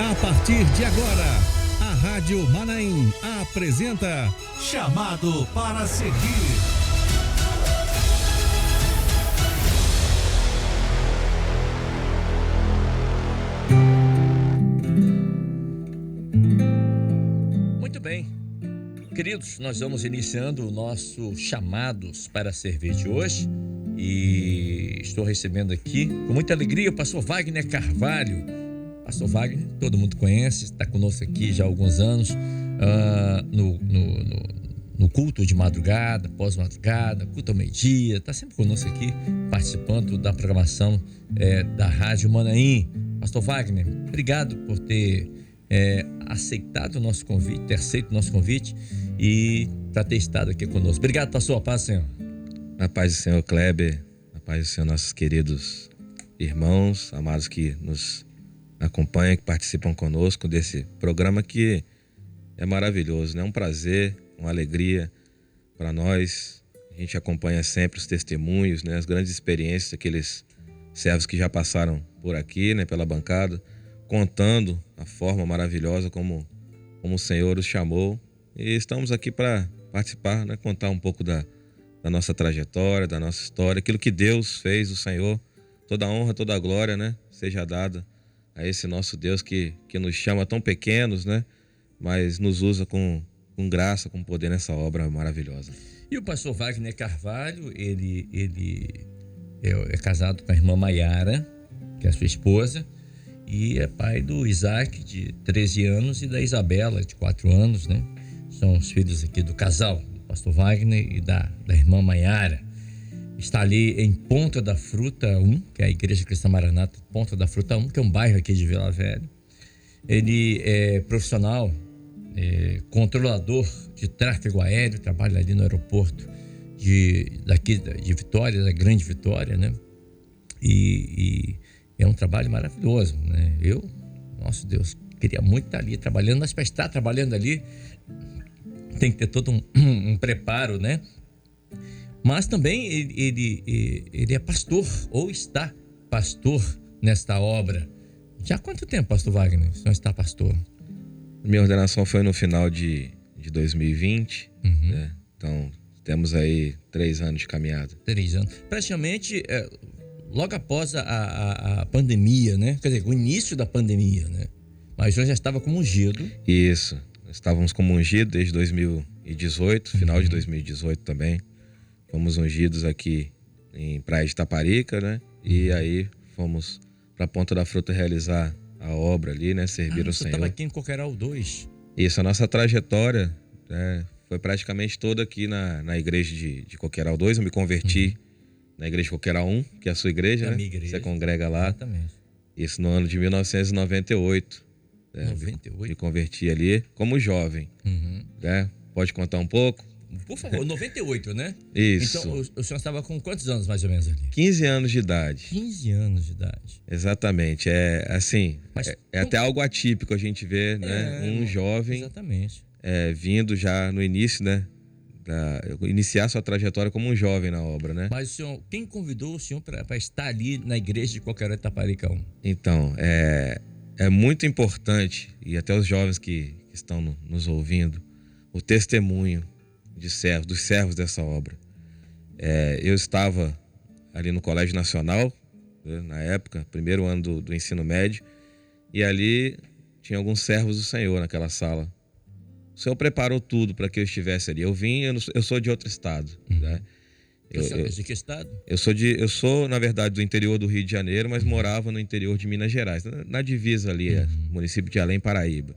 A partir de agora, a Rádio Manaim apresenta Chamado para Seguir. Muito bem, queridos, nós vamos iniciando o nosso Chamados para Servir de hoje e estou recebendo aqui com muita alegria o pastor Wagner Carvalho. Pastor Wagner, todo mundo conhece, está conosco aqui já há alguns anos no culto de madrugada, pós-madrugada, culto ao meio-dia, está sempre conosco aqui participando da programação da Rádio Manaim. Pastor Wagner, obrigado por ter aceitado o nosso convite, ter aceito o nosso convite e para ter estado aqui conosco. Obrigado, pastor. A paz do Senhor. A paz do Senhor, Kleber. A paz do Senhor, nossos queridos irmãos, amados que nos acompanham, que participam conosco desse programa que é maravilhoso, né? Um prazer, uma alegria para nós. A gente acompanha sempre os testemunhos, né? As grandes experiências daqueles servos que já passaram por aqui, né? Pela bancada, contando a forma maravilhosa como o Senhor os chamou. E estamos aqui para participar, né? Contar um pouco da nossa trajetória, da nossa história, aquilo que Deus fez, o Senhor. Toda a honra, toda a glória, né? Seja dada a esse nosso Deus que nos chama tão pequenos, né? Mas nos usa com graça, com poder nessa obra maravilhosa. E o pastor Wagner Carvalho, ele é casado com a irmã Maiara, que é a sua esposa, e é pai do Isaac, de 13 anos, e da Isabela, de 4 anos, né? São os filhos aqui do casal, do pastor Wagner e da irmã Maiara. Está ali em Ponta da Fruta 1, que é a Igreja Cristã Maranata, Ponta da Fruta 1, que é um bairro aqui de Vila Velha. Ele é profissional, controlador de tráfego aéreo, trabalha ali no aeroporto daqui de Vitória, da Grande Vitória, né? E é um trabalho maravilhoso, né? Nosso Deus, queria muito estar ali trabalhando, mas para estar trabalhando ali tem que ter todo um preparo, né? Mas também ele é pastor, ou está pastor nesta obra. Já há quanto tempo, pastor Wagner, o senhor está pastor? Minha ordenação foi no final de 2020, né? Então temos aí 3 anos de caminhada. 3 anos. Praticamente logo após a pandemia, né? Quer dizer, o início da pandemia, né? Mas o senhor já estava como ungido. Isso, estávamos como ungido desde 2018, final de 2018 também. Fomos ungidos aqui em Praia de Taparica, né? E aí fomos para Ponta da Fruta realizar a obra ali, né? Servir o Senhor. Você estava aqui em Coqueiral 2. Isso, a nossa trajetória, né, foi praticamente toda aqui na igreja de Coqueiral 2. Eu me converti na igreja de Coqueiral 1, que é a sua igreja, né? Minha igreja. Você congrega lá. Exatamente. Isso no ano de 1998. 98? Me converti ali como jovem. Né? Pode contar um pouco? Por favor, 98, né? Isso. Então, o senhor estava com quantos anos, mais ou menos, ali? 15 anos de idade. 15 anos de idade. Exatamente. É assim, Mas, até algo atípico a gente ver, né? Um jovem exatamente. Vindo já no início, né? Iniciar sua trajetória como um jovem na obra, né? Mas o senhor, quem convidou o senhor para estar ali na igreja de Coqueiral de Taparica 1? Então, é muito importante, e até os jovens que estão nos ouvindo, o testemunho dos servos dessa obra. Eu estava ali no Colégio Nacional, né, na época, primeiro ano do ensino médio, e ali tinha alguns servos do Senhor naquela sala. O Senhor preparou tudo para que eu estivesse ali. Eu sou de outro estado, né? De que estado? Eu sou, na verdade, do interior do Rio de Janeiro, mas morava no interior de Minas Gerais, na divisa ali, município de Além, Paraíba.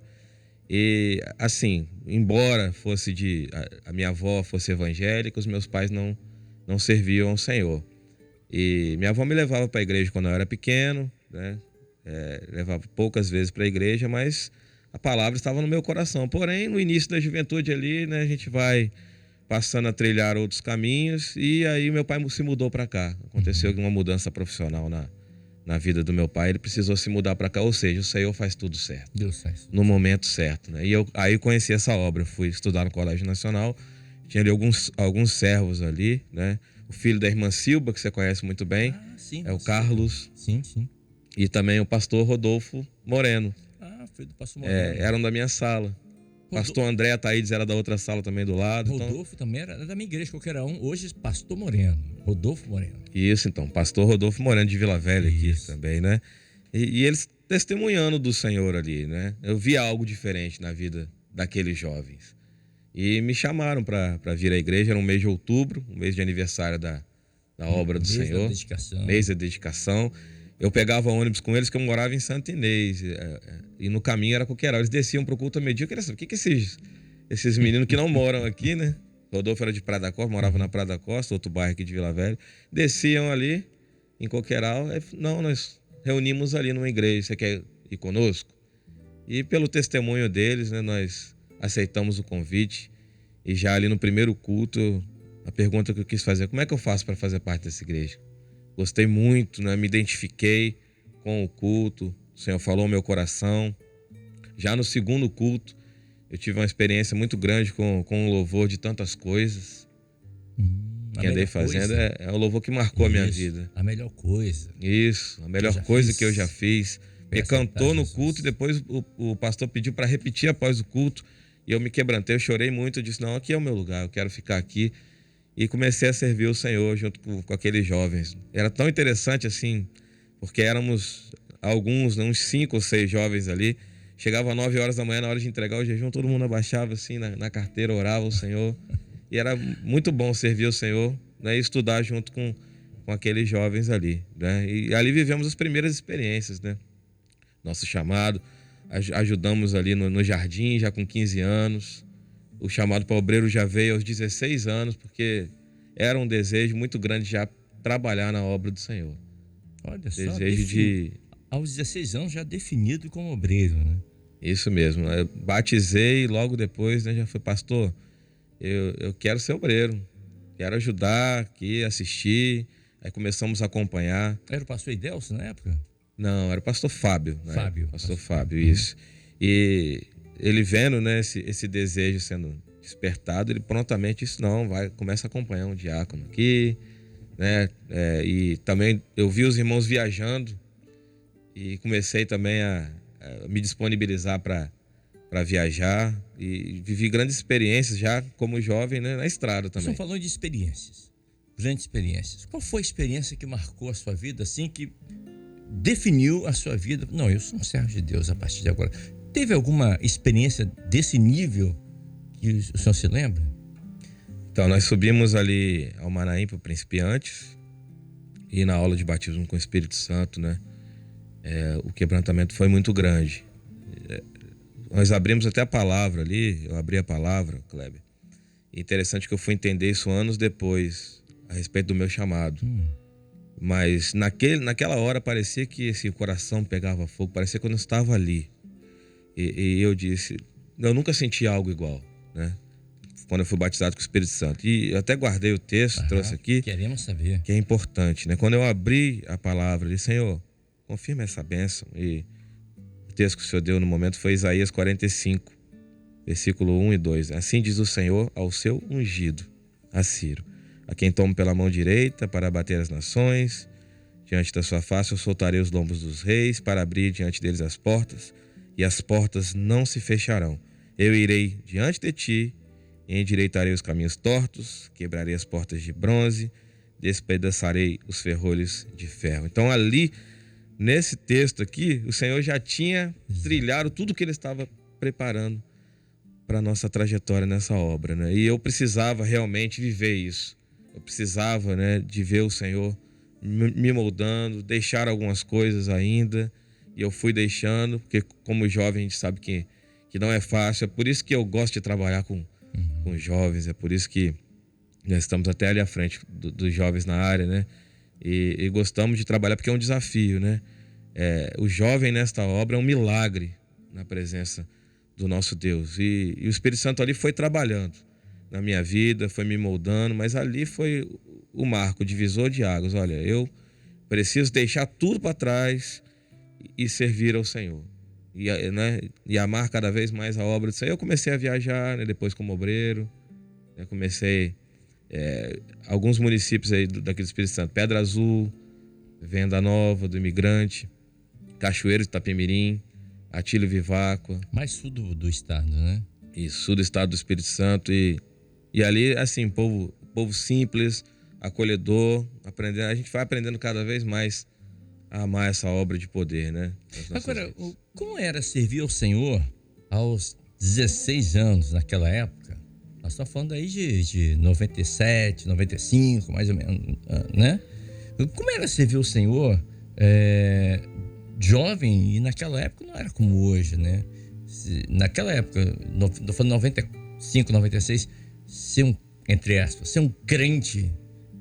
E assim, embora a minha avó fosse evangélica, os meus pais não serviam ao Senhor. E minha avó me levava para a igreja quando eu era pequeno, né? Levava poucas vezes para a igreja, mas a palavra estava no meu coração. Porém, no início da juventude ali, né, a gente vai passando a trilhar outros caminhos, e aí meu pai se mudou para cá. Aconteceu uma mudança profissional na vida do meu pai, ele precisou se mudar para cá, ou seja, o Senhor faz tudo certo. Deus faz. No momento certo, né? E aí eu conheci essa obra, eu fui estudar no Colégio Nacional, tinha ali alguns servos ali, né? O filho da irmã Silba, que você conhece muito bem, sim, é o Carlos. Sim. E também o pastor Rodolfo Moreno. Ah, foi do pastor Moreno. Eram da minha sala. Pastor André Taídes era da outra sala também do lado. Rodolfo também era da minha igreja, qualquer um. Hoje, pastor Moreno. Rodolfo Moreno. Isso, então. Pastor Rodolfo Moreno de Vila Velha aqui também, né? E eles testemunhando do Senhor ali, né? Eu vi algo diferente na vida daqueles jovens. E me chamaram para vir à igreja. Era um mês de outubro, um mês de aniversário da obra do Senhor. Da dedicação. Mês da dedicação. Eu pegava ônibus com eles, que eu morava em Santo Inês. E no caminho era Coqueiral. Eles desciam pro culto a meio-dia. Eu queria saber, o que esses meninos que não moram aqui, né? Rodolfo era de Praia da Costa, morava na Praia da Costa, outro bairro aqui de Vila Velha. Desciam ali em Coqueiral. Não, nós reunimos ali numa igreja. Você quer ir conosco? E pelo testemunho deles, né, nós aceitamos o convite. E já ali no primeiro culto, a pergunta que eu quis fazer: como é que eu faço para fazer parte dessa igreja? Gostei muito, né? Me identifiquei com o culto. O Senhor falou ao meu coração. Já no segundo culto, eu tive uma experiência muito grande com o louvor de tantas coisas. Que andei fazendo é o louvor que marcou a minha vida. A melhor coisa. Isso, a melhor coisa que eu já fiz. Me cantou no culto e depois o pastor pediu para repetir após o culto. E eu me quebrantei, eu chorei muito. Eu disse: não, aqui é o meu lugar, eu quero ficar aqui. E comecei a servir o Senhor junto com aqueles jovens. Era tão interessante assim, porque éramos alguns, né, uns 5 ou 6 jovens ali. Chegava às 9 horas da manhã, na hora de entregar o jejum, todo mundo abaixava assim na carteira, orava ao Senhor. E era muito bom servir o Senhor, né, e estudar junto com aqueles jovens ali, né? E ali vivemos as primeiras experiências, né? Nosso chamado, ajudamos ali no jardim, já com 15 anos. O chamado para obreiro já veio aos 16 anos, porque era um desejo muito grande já trabalhar na obra do Senhor. Olha só, aos 16 anos já definido como obreiro, né? Isso mesmo. Eu batizei e logo depois, né, já foi: pastor, eu quero ser obreiro, quero ajudar aqui, assistir. Aí começamos a acompanhar. Era o pastor Idelson na época? Não, era o pastor Fábio. Né? Fábio. Pastor Fábio, isso. E ele vendo, né, esse desejo sendo despertado, ele prontamente disse: não, começa a acompanhar um diácono aqui, né? E também eu vi os irmãos viajando e comecei também a me disponibilizar para viajar, e vivi grandes experiências já como jovem, né, na estrada também. Você falou de experiências, grandes experiências. Qual foi a experiência que marcou a sua vida, assim, que definiu a sua vida? Não, eu sou um servo de Deus a partir de agora. Teve alguma experiência desse nível que o senhor se lembra? Então, nós subimos ali ao Manaim para principiantes, e na aula de batismo com o Espírito Santo, né? O quebrantamento foi muito grande. Nós abrimos até a palavra ali, eu abri a palavra, Kleber. Interessante que eu fui entender isso anos depois, a respeito do meu chamado. Mas naquela hora parecia que esse coração pegava fogo, parecia que eu não estava ali. E eu disse: eu nunca senti algo igual, né? Quando eu fui batizado com o Espírito Santo. E eu até guardei o texto, trouxe aqui. Queremos saber. Que é importante, né? Quando eu abri a palavra, eu disse: Senhor, confirma essa bênção. E o texto que o Senhor deu no momento foi Isaías 45, versículo 1 e 2. Assim diz o Senhor ao seu ungido, a Ciro, a quem tomo pela mão direita para abater as nações. Diante da sua face eu soltarei os lombos dos reis, para abrir diante deles as portas, e as portas não se fecharão. Eu irei diante de ti, e endireitarei os caminhos tortos, quebrarei as portas de bronze, despedaçarei os ferrolhos de ferro. Então ali, nesse texto aqui, o Senhor já tinha trilhado tudo que Ele estava preparando para a nossa trajetória nessa obra, né? E eu precisava realmente viver isso. Eu precisava, né, de ver o Senhor me moldando, deixar algumas coisas ainda, e eu fui deixando, porque como jovem a gente sabe que não é fácil. É por isso que eu gosto de trabalhar com jovens, é por isso que nós estamos até ali à frente dos jovens na área, né? E gostamos de trabalhar porque é um desafio, né? O jovem nesta obra é um milagre na presença do nosso Deus. E o Espírito Santo ali foi trabalhando na minha vida, foi me moldando, mas ali foi o marco, o divisor de águas. Olha, eu preciso deixar tudo para trás e servir ao Senhor. E amar cada vez mais a obra do Senhor. Eu comecei a viajar, né, depois como obreiro. Eu comecei alguns municípios aí daqui do Espírito Santo: Pedra Azul, Venda Nova, do Imigrante, Cachoeiro de Itapemirim, Atílio Viváqua. Mais sul do estado, né? E sul do estado do Espírito Santo. E ali, assim, povo simples, acolhedor, aprendendo. A gente vai aprendendo cada vez mais a amar essa obra de poder, né? Agora, como era servir ao Senhor aos 16 anos naquela época? Nós estamos falando aí de 97, 95, mais ou menos, né? Como era servir ao Senhor jovem, e naquela época não era como hoje, né? Naquela época, estou falando 95, 96, entre aspas, ser um crente,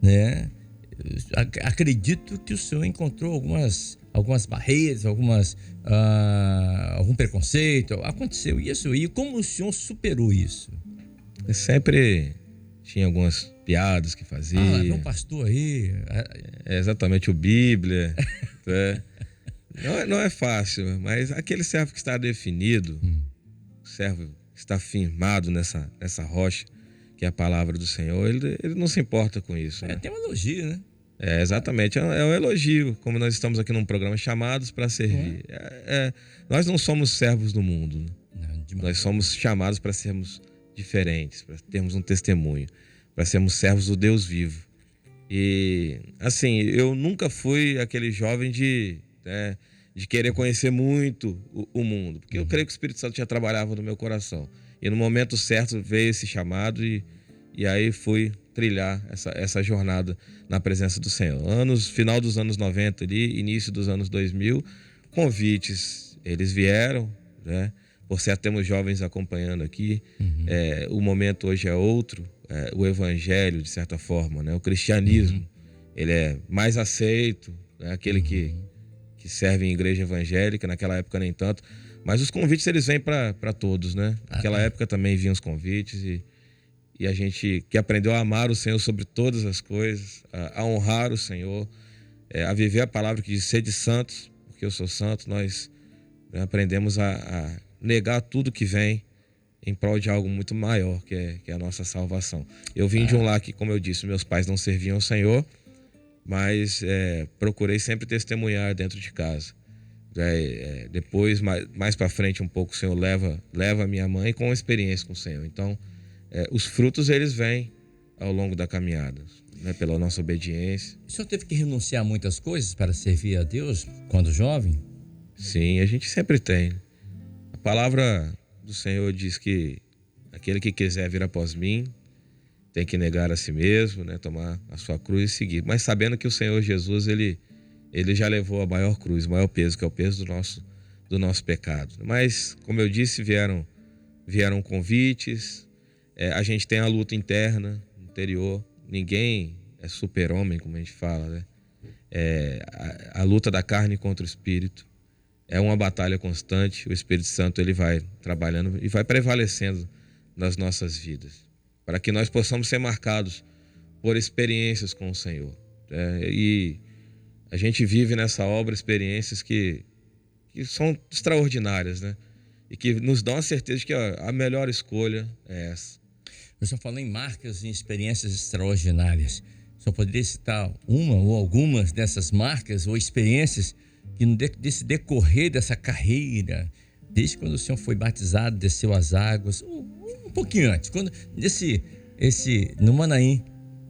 né? Acredito que o senhor encontrou algumas barreiras, algum preconceito. Aconteceu isso, e como o senhor superou isso? Eu sempre tinha algumas piadas que fazia. Tem um pastor aí. Exatamente, o Bíblia. Né? Não é fácil, mas aquele servo que está definido, o servo que está firmado nessa rocha, que é a palavra do Senhor, ele não se importa com isso. Né? Tem um elogio, né? Exatamente, é um elogio, como nós estamos aqui num programa chamados para servir. Nós não somos servos do mundo, né? Nós somos chamados para sermos diferentes, para termos um testemunho, para sermos servos do Deus vivo. E, assim, eu nunca fui aquele jovem de querer conhecer muito o mundo, porque eu creio que o Espírito Santo já trabalhava no meu coração. E no momento certo veio esse chamado e aí fui trilhar essa jornada na presença do Senhor. Final dos anos 90 ali, início dos anos 2000, convites, eles vieram, né? Por certo, temos jovens acompanhando aqui. O momento hoje é outro. O evangelho, de certa forma, né? O cristianismo, ele é mais aceito, né? Aquele que serve em igreja evangélica, naquela época nem tanto. Mas os convites, eles vêm para todos, né? Naquela época também vinham os convites e a gente que aprendeu a amar o Senhor sobre todas as coisas, a honrar o Senhor, a viver a palavra que diz: sede santos, porque eu sou santo. Nós aprendemos a negar tudo que vem em prol de algo muito maior, que é a nossa salvação. Eu vim de um lar que, como eu disse, meus pais não serviam ao Senhor, mas procurei sempre testemunhar dentro de casa. Depois, mais para frente um pouco, o Senhor leva a minha mãe com experiência com o Senhor. Então, os frutos, eles vêm ao longo da caminhada, né, pela nossa obediência. O senhor teve que renunciar a muitas coisas para servir a Deus quando jovem? Sim, a gente sempre tem. A palavra do Senhor diz que aquele que quiser vir após mim tem que negar a si mesmo, né, tomar a sua cruz e seguir. Mas sabendo que o Senhor Jesus, ele já levou a maior cruz, o maior peso, que é o peso do nosso pecado. Mas, como eu disse, vieram convites. A gente tem a luta interna, interior. Ninguém é super-homem, como a gente fala, né? A luta da carne contra o espírito é uma batalha constante. O Espírito Santo, ele vai trabalhando e vai prevalecendo nas nossas vidas, para que nós possamos ser marcados por experiências com o Senhor. E a gente vive nessa obra experiências que são extraordinárias, né? E que nos dão a certeza de que a melhor escolha é essa. O senhor falou em marcas e experiências extraordinárias. O senhor poderia citar uma ou algumas dessas marcas ou experiências que desse decorrer dessa carreira, desde quando o senhor foi batizado, desceu as águas, um pouquinho antes, no Manaim,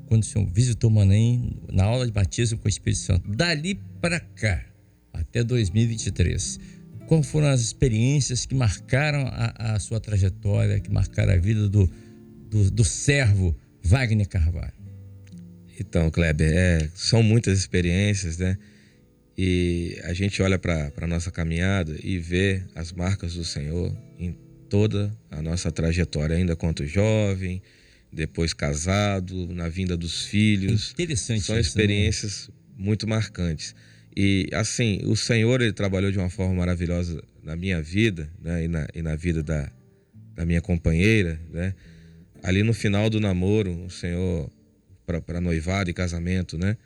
quando o senhor visitou Manaim, na aula de batismo com o Espírito Santo, dali para cá, até 2023, quais foram as experiências que marcaram a sua trajetória, que marcaram a vida do servo Wagner Carvalho? Então, Kleber, são muitas experiências, né? E a gente olha para a nossa caminhada e vê as marcas do Senhor em toda a nossa trajetória, ainda quanto jovem, depois casado, na vinda dos filhos. Interessante. São experiências muito marcantes. E, assim, o Senhor, ele trabalhou de uma forma maravilhosa na minha vida, né? E na vida da minha companheira, né? Ali no final do namoro, o Senhor, para noivado e casamento, né?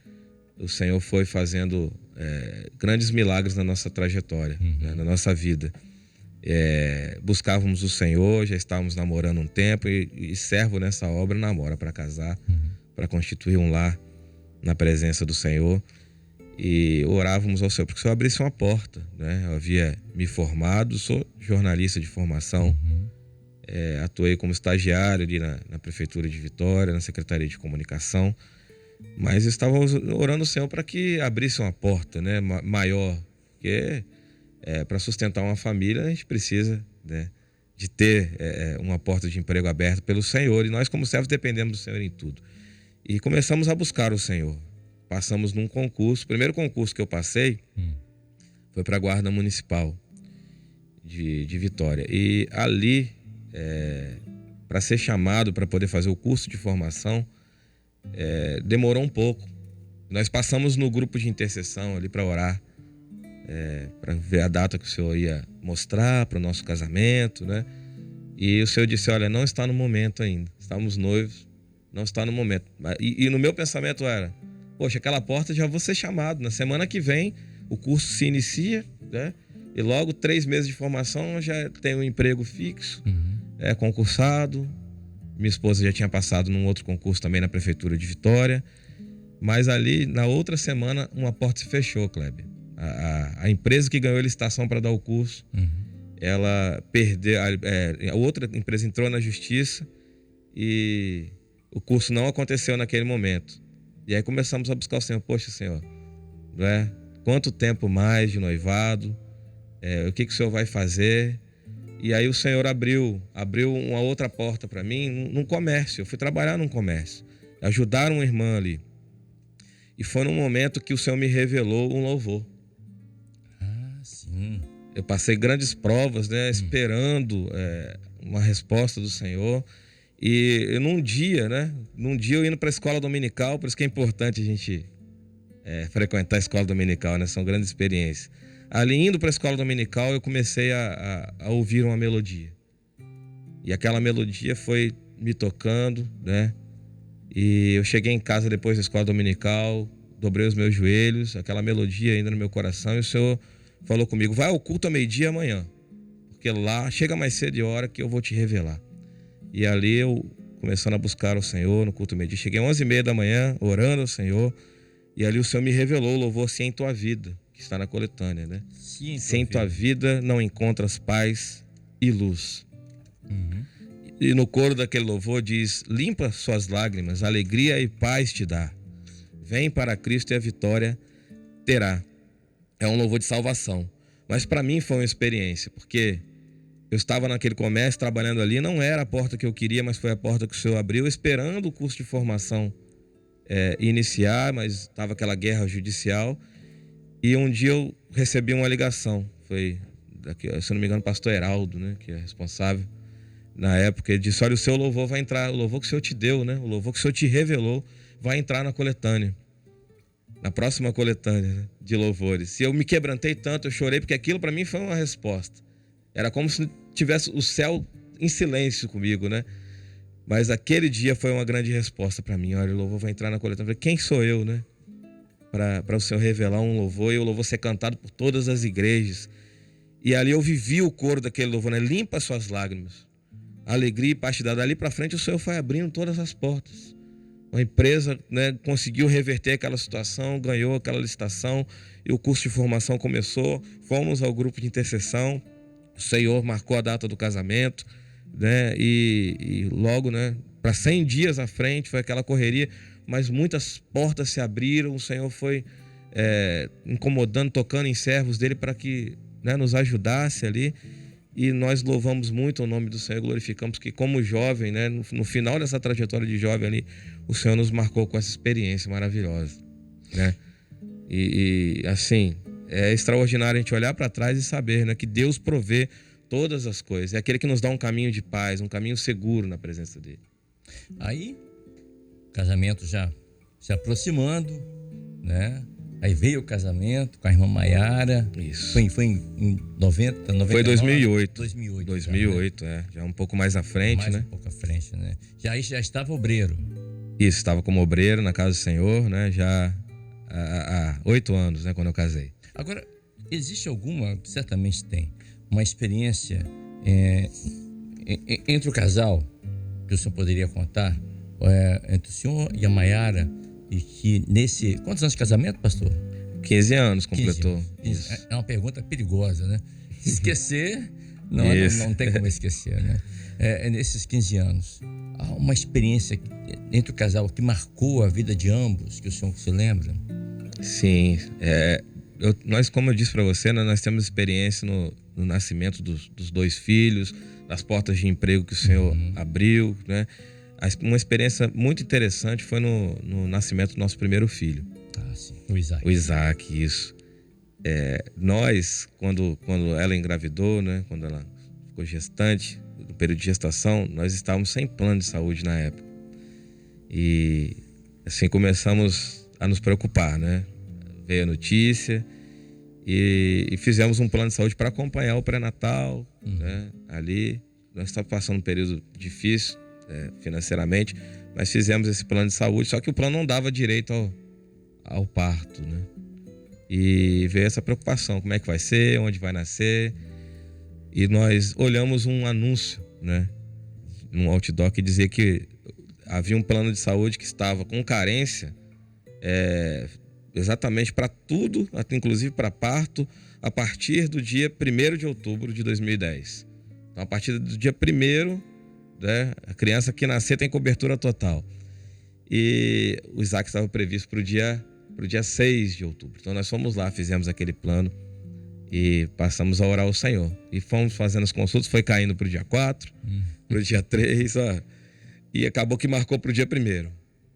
O Senhor foi fazendo grandes milagres na nossa trajetória, né? Na nossa vida. Buscávamos o Senhor, já estávamos namorando um tempo, e servo nessa obra namora para casar, para constituir um lar na presença do Senhor. e orávamos ao Senhor, porque o Senhor abrisse uma porta, né? Eu havia me formado, sou jornalista de formação, atuei como estagiário ali na Prefeitura de Vitória, na Secretaria de Comunicação, mas estávamos orando ao Senhor para que abrisse uma porta, né? Maior, porque para sustentar uma família a gente precisa, né, de ter uma porta de emprego aberta pelo Senhor, e nós como servos dependemos do Senhor em tudo. E começamos a buscar o Senhor. Passamos num concurso. O primeiro concurso que eu passei foi para a Guarda Municipal de Vitória. E ali, para ser chamado para poder fazer o curso de formação, demorou um pouco. Nós passamos no grupo de intercessão ali para orar, para ver a data que o Senhor ia mostrar para o nosso casamento, né? E o Senhor disse: olha, não está no momento ainda. Estamos noivos, não está no momento. E no meu pensamento era: poxa, aquela porta já vou ser chamado. Na semana que vem o curso se inicia, né? E logo 3 meses de formação eu já tenho um emprego fixo, concursado. Minha esposa já tinha passado num outro concurso também na Prefeitura de Vitória. Mas ali, na outra semana, uma porta se fechou, Kleber. A empresa que ganhou a licitação para dar o curso, ela perdeu. A outra empresa entrou na justiça e o curso não aconteceu naquele momento. E aí começamos a buscar o Senhor. Poxa, Senhor, né? Quanto tempo mais de noivado? O que o Senhor vai fazer? E aí o Senhor abriu uma outra porta para mim num comércio. Eu fui trabalhar num comércio, ajudar uma irmã ali. E foi num momento que o Senhor me revelou um louvor. Ah, sim. Eu passei grandes provas, né, esperando uma resposta do Senhor. E num dia eu indo para a escola dominical, por isso que é importante a gente frequentar a escola dominical, né? São grandes experiências. Ali, indo para a escola dominical, eu comecei a ouvir uma melodia. E aquela melodia foi me tocando, né? E eu cheguei em casa depois da escola dominical, dobrei os meus joelhos, aquela melodia ainda no meu coração, e o Senhor falou comigo: vai ao culto ao meio-dia amanhã, porque lá chega mais cedo de hora que eu vou te revelar. E ali eu, começando a buscar o Senhor no culto ao meio-dia, cheguei às 11h30 da manhã, orando ao Senhor, e ali o Senhor me revelou o louvor Se em Tua Vida, que está na coletânea, né? Se em tua vida não encontras paz e luz. E no coro daquele louvor diz: limpa suas lágrimas, alegria e paz te dá. Vem para Cristo e a vitória terá. É um louvor de salvação. Mas para mim foi uma experiência, porque eu estava naquele comércio, trabalhando ali, não era a porta que eu queria, mas foi a porta que o Senhor abriu, esperando o curso de formação iniciar, mas estava aquela guerra judicial. E um dia eu recebi uma ligação, foi, se eu não me engano, o pastor Heraldo, né, que é responsável. Na época ele disse: olha, o seu louvor vai entrar, o louvor que o Senhor te deu, né? O louvor que o Senhor te revelou vai entrar na coletânea, na próxima coletânea, né, de louvores. E eu me quebrantei tanto, eu chorei, porque aquilo para mim foi uma resposta. Era como se tivesse o céu em silêncio comigo, né? Mas aquele dia foi uma grande resposta para mim. Olha, o louvor vai entrar na coletânea. Eu falei: quem sou eu, né? Para o Senhor revelar um louvor e o louvor ser cantado por todas as igrejas. E ali eu vivi o coro daquele louvor, né? Limpa suas lágrimas, alegria e paz te dá. Dali para frente o Senhor foi abrindo todas as portas. Uma empresa, né, conseguiu reverter aquela situação, ganhou aquela licitação e o curso de formação começou. Fomos ao grupo de intercessão, o Senhor marcou a data do casamento, né, e logo, né, para 100 dias à frente foi aquela correria, mas muitas portas se abriram. O Senhor foi incomodando, tocando em servos dele para que, né, nos ajudasse ali. E nós louvamos muito o nome do Senhor, glorificamos que, como jovem, né, no final dessa trajetória de jovem ali, o Senhor nos marcou com essa experiência maravilhosa, né? E assim, é extraordinário a gente olhar para trás e saber, né, que Deus provê todas as coisas. É aquele que nos dá um caminho de paz, um caminho seguro na presença dele. Aí, casamento já se aproximando, né? Aí veio o casamento com a irmã Maiara. Isso. Foi em 90, 99? Foi 2008. 2008, já, né? Já um pouco mais à frente, né? Um pouco à frente, né? Já estava obreiro. Isso, estava como obreiro na casa do Senhor, né? Já há 8 anos, né? Quando eu casei. Agora, existe alguma, certamente tem, uma experiência entre o casal que o senhor poderia contar, entre o senhor e a Maiara, e que quantos anos de casamento, pastor? 15 anos 15 completou. anos. Isso. É uma pergunta perigosa, né? Esquecer, não tem como esquecer, né? Nesses 15 anos, há uma experiência entre o casal que marcou a vida de ambos, que o senhor se lembra? Sim. Nós, como eu disse para você, né, nós temos experiência no nascimento dos 2 filhos, das portas de emprego que o Senhor abriu, né? Uma experiência muito interessante foi no nascimento do nosso primeiro filho. Ah, sim. O Isaac. O Isaac, isso. Nós, quando ela engravidou, né? Quando ela ficou gestante, no período de gestação, nós estávamos sem plano de saúde na época. E assim começamos a nos preocupar, né? Veio a notícia e fizemos um plano de saúde para acompanhar o pré-natal, né? Ali, nós estávamos passando um período difícil financeiramente, mas fizemos esse plano de saúde, só que o plano não dava direito ao parto, né? E veio essa preocupação, como é que vai ser, onde vai nascer. E nós olhamos um anúncio, né, num outdoor que dizia que havia um plano de saúde que estava com carência exatamente para tudo, até inclusive para parto, a partir do dia 1º de outubro de 2010. Então, a partir do dia 1º, né, a criança que nascer tem cobertura total. E o Isaac estava previsto para o dia 6 de outubro. Então nós fomos lá, fizemos aquele plano e passamos a orar ao Senhor. E fomos fazendo as consultas, foi caindo para o dia 4, para o dia 3, e acabou que marcou para o dia 1º.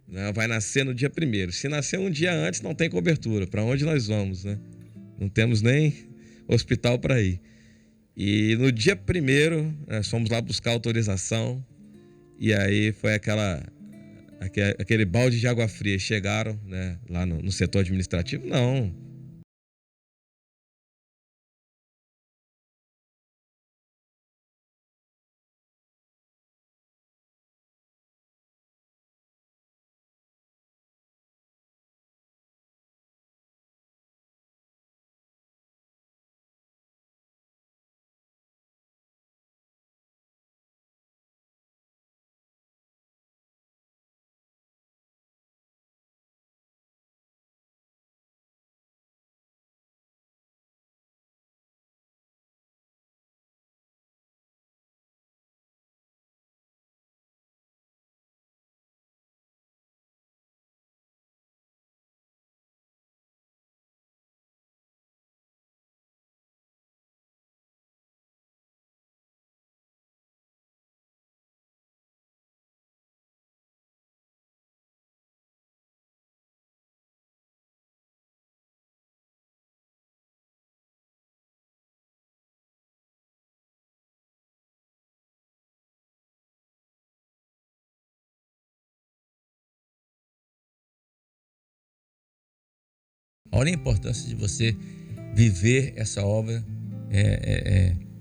Né? Vai nascer no dia 1º. Se nascer um dia antes, não tem cobertura. Para onde nós vamos, né? Não temos nem hospital para ir. E no dia 1º, nós fomos lá buscar autorização. E aí foi aquele balde de água fria. Chegaram, né, lá no setor administrativo? Não. Olha a importância de você viver essa obra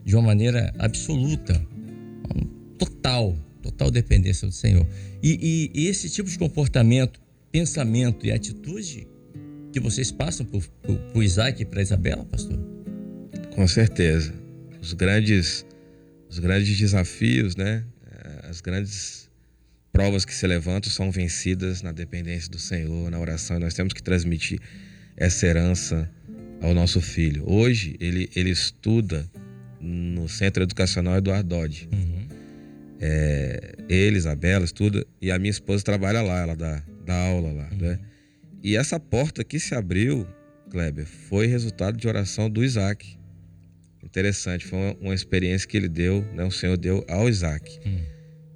de uma maneira absoluta, total dependência do Senhor. E esse tipo de comportamento, pensamento e atitude que vocês passam por Isaac e para Isabela, pastor? Com certeza. Os grandes desafios, né? As grandes provas que se levantam são vencidas na dependência do Senhor, na oração. E nós temos que transmitir essa herança ao nosso filho. Hoje, ele estuda no Centro Educacional Eduardo Dodge. Ele, Isabela, estuda, e a minha esposa trabalha lá, ela dá aula lá, né? E essa porta que se abriu, Kleber, foi resultado de oração do Isaac. Interessante, foi uma experiência que ele deu, né? O Senhor deu ao Isaac.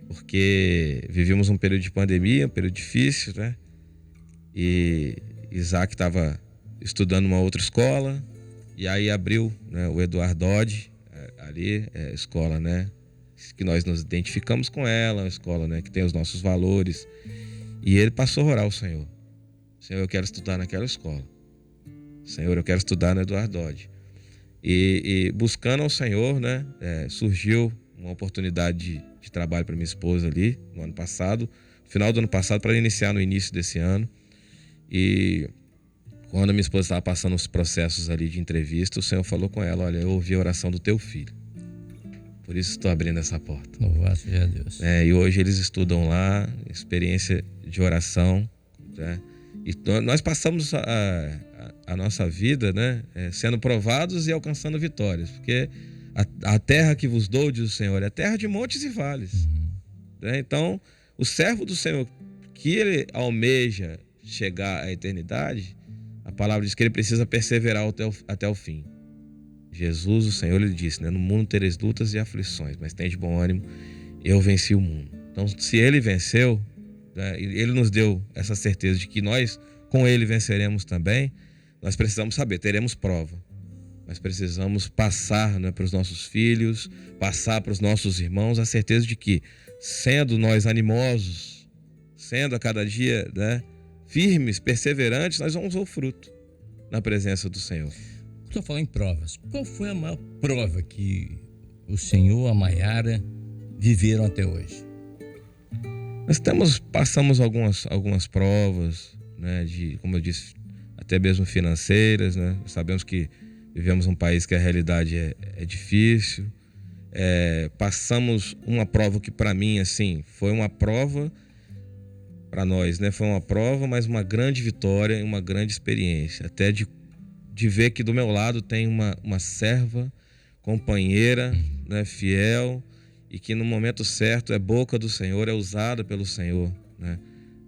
Porque vivíamos um período de pandemia, um período difícil, né? E Isaac estava estudando numa outra escola, e aí abriu, né, o Eduardo Dodge, ali, escola, né, que nós nos identificamos com ela, uma escola, né, que tem os nossos valores, e ele passou a orar ao Senhor. Senhor, eu quero estudar naquela escola. Senhor, eu quero estudar no Eduardo Dodge. E buscando ao Senhor, né, surgiu uma oportunidade de trabalho para minha esposa ali, no ano passado, final do ano passado, para iniciar no início desse ano. E quando a minha esposa estava passando os processos ali de entrevista, o Senhor falou com ela: olha, eu ouvi a oração do teu filho, por isso estou abrindo essa porta. Louvado seja Deus. E hoje eles estudam lá, experiência de oração, né? E nós passamos a nossa vida, né, sendo provados e alcançando vitórias, porque a terra que vos dou, diz o Senhor, é terra de montes e vales. Né? Então, o servo do Senhor, que ele almeja chegar à eternidade, a palavra diz que ele precisa perseverar até o fim. Jesus, o Senhor, ele disse, né, no mundo tereis lutas e aflições, mas tem de bom ânimo, eu venci o mundo. Então, se ele venceu, né, ele nos deu essa certeza de que nós, com ele, venceremos também. Nós precisamos saber, teremos prova. Nós precisamos passar, né, para os nossos filhos, passar para os nossos irmãos, a certeza de que, sendo nós animosos, sendo a cada dia, né, firmes, perseverantes, nós vamos ver o fruto na presença do Senhor. Estou falando em provas. Qual foi a maior prova que o senhor, a Maiara, viveram até hoje? Nós passamos algumas provas, né, como eu disse, até mesmo financeiras, né? Sabemos que vivemos um país que a realidade é difícil. Passamos uma prova que, para mim, assim, foi uma prova para nós, né? Foi uma prova, mas uma grande vitória e uma grande experiência. Até de ver que do meu lado tem uma serva, companheira, né, fiel, e que no momento certo é boca do Senhor, é usada pelo Senhor, né,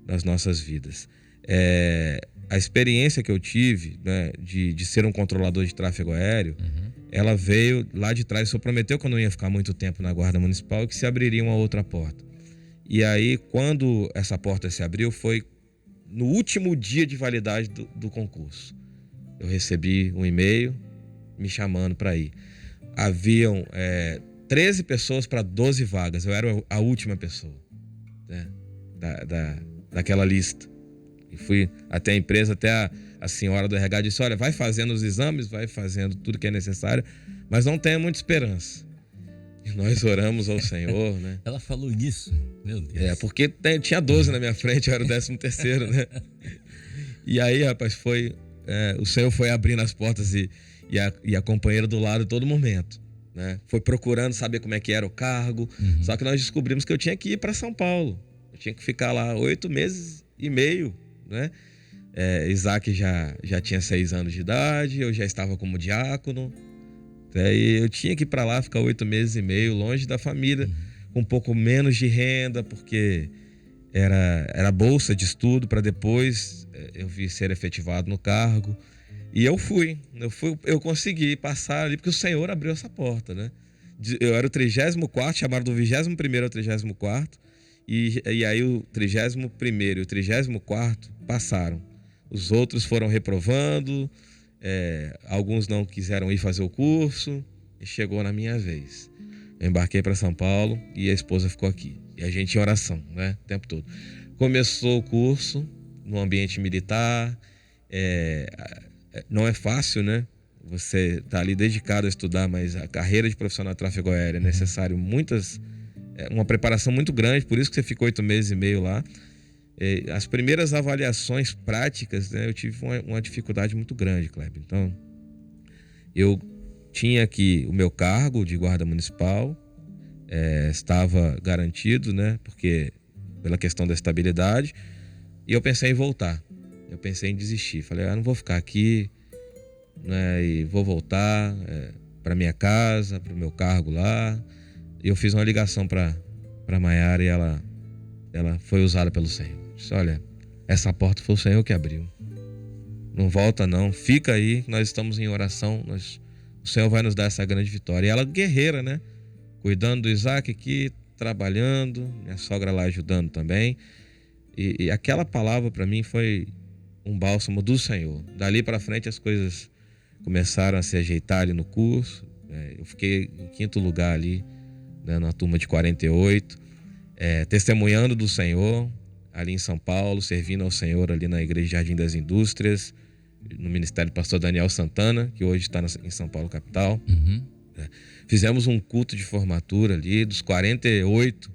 nas nossas vidas. A experiência que eu tive, né, de ser um controlador de tráfego aéreo, ela veio lá de trás. O Senhor prometeu que eu não ia ficar muito tempo na Guarda Municipal e que se abriria uma outra porta. E aí, quando essa porta se abriu, foi no último dia de validade do concurso. Eu recebi um e-mail me chamando para ir. Haviam 13 pessoas para 12 vagas. Eu era a última pessoa, né, daquela lista. E fui até a empresa, até a senhora do RH disse, olha, vai fazendo os exames, vai fazendo tudo que é necessário, mas não tenha muita esperança. E nós oramos ao Senhor, né? Ela falou isso, meu Deus. Porque tinha 12 na minha frente, eu era o 13º, né? E aí, rapaz, o Senhor foi abrindo as portas e a companheira do lado a todo momento, né? Foi procurando saber como é que era o cargo, só que nós descobrimos que eu tinha que ir para São Paulo. Eu tinha que ficar lá 8 meses e meio, né? Isaac já tinha 6 anos de idade, eu já estava como diácono, e eu tinha que ir para lá ficar 8 meses e meio, longe da família, com um pouco menos de renda, porque era bolsa de estudo para depois eu vir ser efetivado no cargo. E eu eu consegui passar ali, porque o Senhor abriu essa porta, né? Eu era o 34º, chamaram do 21º ao 34º, e aí o 31º e o 34º passaram. Os outros foram reprovando, alguns não quiseram ir fazer o curso, e chegou na minha vez. Eu embarquei para São Paulo e a esposa ficou aqui. E a gente em oração, né, o tempo todo. Começou o curso no ambiente militar. Não é fácil, né? Você tá ali dedicado a estudar, mas a carreira de profissional de tráfego aéreo é necessário uma preparação muito grande, por isso que você ficou 8 meses e meio lá. As primeiras avaliações práticas, né, eu tive uma dificuldade muito grande, Kleber. Então, eu tinha aqui o meu cargo de guarda municipal, estava garantido, né, porque pela questão da estabilidade, e eu pensei em voltar. Eu pensei em desistir. Falei, não vou ficar aqui, né, e vou voltar para minha casa, para o meu cargo lá. E eu fiz uma ligação para Maiara e ela foi usada pelo Senhor. Disse, olha, essa porta foi o Senhor que abriu. Não volta não, fica aí, nós estamos em oração, o Senhor vai nos dar essa grande vitória. E ela guerreira, né? Cuidando do Isaac aqui, trabalhando, minha sogra lá ajudando também. E aquela palavra para mim foi um bálsamo do Senhor. Dali para frente as coisas começaram a se ajeitar ali no curso. Eu fiquei em 5º lugar ali, né, na turma de 48, testemunhando do Senhor ali em São Paulo, servindo ao Senhor ali na Igreja Jardim das Indústrias, no Ministério do Pastor Daniel Santana, que hoje está em São Paulo, capital. Fizemos um culto de formatura ali, dos 48,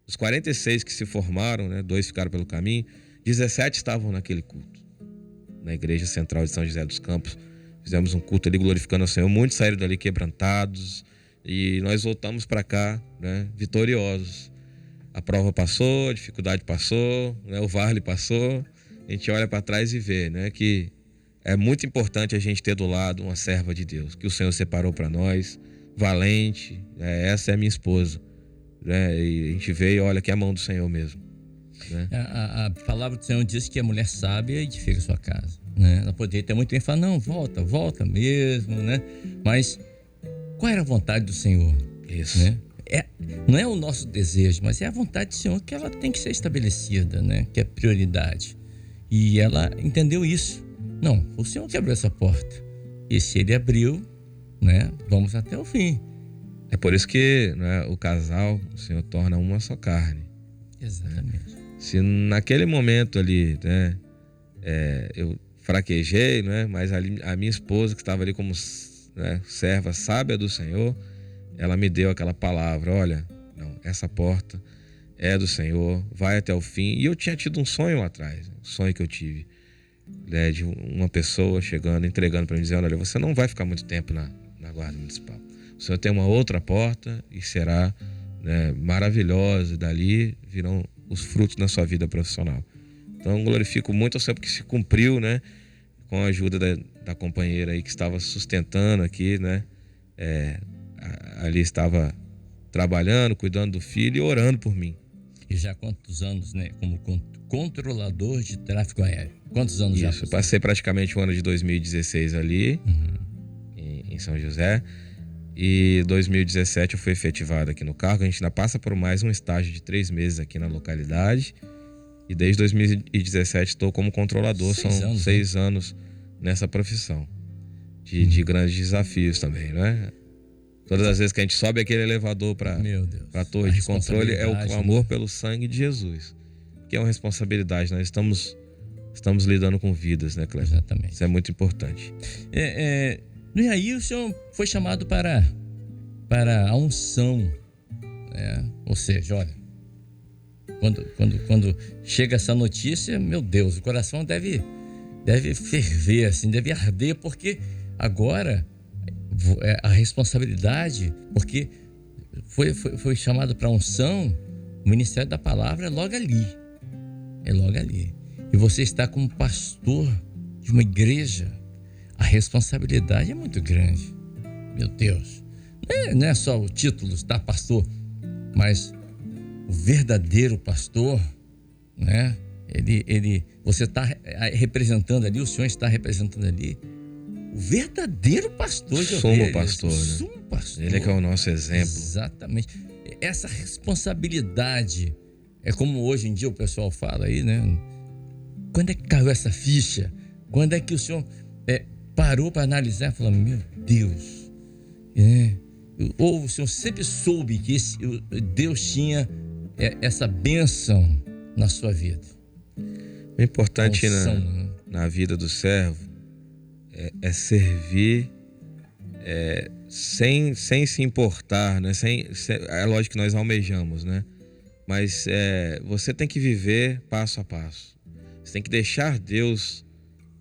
os 46 que se formaram, né, 2 ficaram pelo caminho, 17 estavam naquele culto, na Igreja Central de São José dos Campos. Fizemos um culto ali glorificando ao Senhor, muitos saíram dali quebrantados, e nós voltamos para cá, né, vitoriosos. A prova passou, a dificuldade passou, né, o vale passou. A gente olha para trás e vê, né, que é muito importante a gente ter do lado uma serva de Deus, que o Senhor separou para nós, valente. Essa é a minha esposa, né? E a gente vê e olha que é a mão do Senhor mesmo, né? A palavra do Senhor diz que a mulher sábia edifica sua casa, né? Ela poderia ter muito bem falar, não, volta mesmo, né? Mas qual era a vontade do Senhor? Isso. Né? Não é o nosso desejo, mas é a vontade do Senhor que ela tem que ser estabelecida, né? Que é prioridade. E ela entendeu isso. Não, o Senhor que abriu essa porta. E se Ele abriu, né? Vamos até o fim. É por isso que, né, o casal, o Senhor torna uma só carne. Exatamente. Se naquele momento ali, né, eu fraquejei, né, mas ali, a minha esposa, que estava ali como, né, serva sábia do Senhor, ela me deu aquela palavra: olha, não, essa porta é do Senhor, vai até o fim. E eu tinha tido um sonho lá atrás, um sonho que eu tive, né, de uma pessoa chegando, entregando para mim, dizendo: olha, você não vai ficar muito tempo na guarda municipal. O Senhor tem uma outra porta e será, né, maravilhosa. Dali virão os frutos na sua vida profissional. Então, glorifico muito ao Senhor porque se cumpriu, né, com a ajuda da companheira aí que estava sustentando aqui, né, ali estava trabalhando, cuidando do filho e orando por mim. E já há quantos anos, né, como controlador de tráfego aéreo? Quantos anos já? Isso, passei praticamente o ano de 2016 ali, em São José. E 2017 eu fui efetivado aqui no cargo. A gente ainda passa por mais um estágio de 3 meses aqui na localidade. E desde 2017 estou como controlador. São 6 anos nessa profissão. De grandes desafios também, né? Todas as vezes que a gente sobe aquele elevador para a torre de controle, é o clamor pelo sangue de Jesus. Que é uma responsabilidade. Nós estamos lidando com vidas, né, Cleber? Exatamente. Isso é muito importante. E aí o senhor foi chamado para a unção, né? Ou seja, olha, quando chega essa notícia, meu Deus, o coração deve ferver, assim, deve arder, porque agora a responsabilidade, porque foi chamado para a unção, o ministério da palavra é logo ali. E você está como pastor de uma igreja. A responsabilidade é muito grande. Meu Deus. Não é só o título, estar pastor, mas o verdadeiro pastor, né? Você está representando ali, o senhor está representando ali o verdadeiro pastor de Sumo pastor, né? Sumo pastor. Ele é que é o nosso exemplo. Exatamente. Essa responsabilidade é como hoje em dia o pessoal fala aí, né? Quando é que caiu essa ficha? Quando é que o senhor parou para analisar e falou: meu Deus, ou o senhor sempre soube que Deus tinha essa bênção na sua vida? O importante na vida do servo é servir sem se importar, né? É lógico que nós almejamos, né? Mas você tem que viver passo a passo. Você tem que deixar Deus,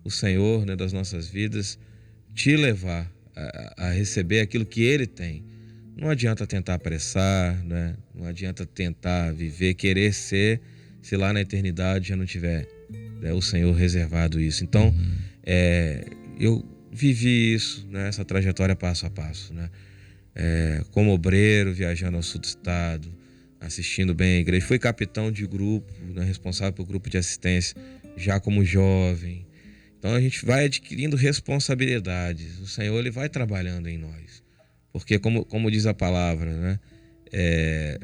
o Senhor, né, das nossas vidas, te levar a receber aquilo que Ele tem. Não adianta tentar apressar, né? Não adianta tentar viver, querer ser, se lá na eternidade já não tiver, né, o Senhor reservado isso. Então, eu vivi isso, né, essa trajetória passo a passo, né? Como obreiro, viajando ao sul do estado, assistindo bem a igreja. Fui capitão de grupo, né, responsável pelo grupo de assistência, já como jovem. Então a gente vai adquirindo responsabilidades. O Senhor, Ele vai trabalhando em nós. Porque como diz a palavra, né?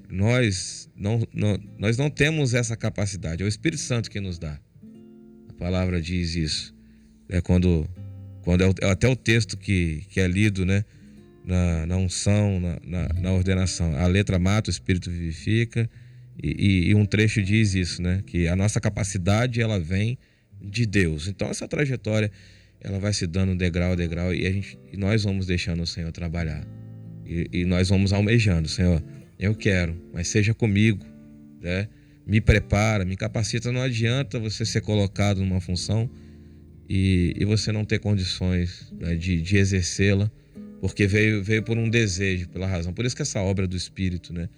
Nós não temos essa capacidade. É o Espírito Santo que nos dá. A palavra diz isso. Quando até o texto que é lido, né? Na unção, na ordenação. A letra mata, o Espírito vivifica. E um trecho diz isso, né? Que a nossa capacidade, ela vem de Deus. Então essa trajetória, ela vai se dando degrau a degrau, e nós vamos deixando o Senhor trabalhar. E nós vamos almejando: Senhor, eu quero, mas seja comigo, né? Me prepara, me capacita. Não adianta você ser colocado numa função e você não ter condições, né, de exercê-la, porque veio por um desejo, pela razão. Por isso que essa obra do Espírito, né?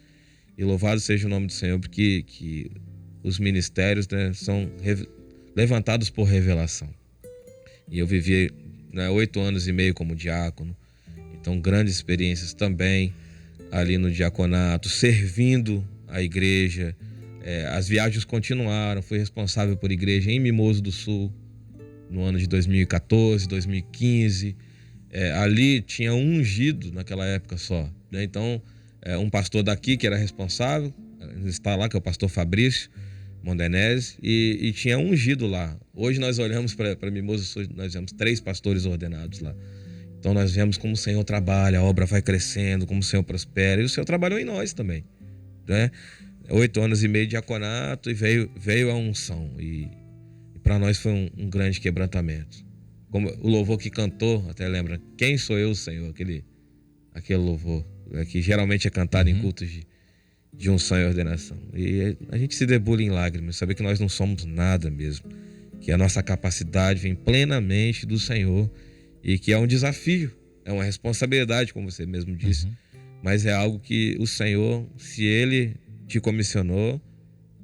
E louvado seja o nome do Senhor, porque os ministérios, né, são levantados por revelação. E eu vivi, né, 8 anos e meio como diácono. Então, grandes experiências também ali no diaconato, servindo a igreja. As viagens continuaram. Fui responsável por igreja em Mimoso do Sul no ano de 2014, 2015. Ali tinha um ungido naquela época só, né? Então, um pastor daqui que era responsável, está lá, que é o pastor Fabrício Mondenese, e tinha um ungido lá. Hoje nós olhamos para Mimoso do Sul, nós vemos 3 pastores ordenados lá. Então nós vemos como o Senhor trabalha, a obra vai crescendo, como o Senhor prospera. E o Senhor trabalhou em nós também, né? 8 anos e meio de diaconato e veio a unção. E para nós foi um grande quebrantamento. Como o louvor que cantou, até lembra, quem sou eu, Senhor? Aquele louvor, né, que geralmente é cantado em cultos de unção e ordenação. E a gente se debulha em lágrimas, saber que nós não somos nada mesmo. Que a nossa capacidade vem plenamente do Senhor. E que é um desafio, é uma responsabilidade, como você mesmo disse. Mas é algo que o Senhor, se Ele te comissionou,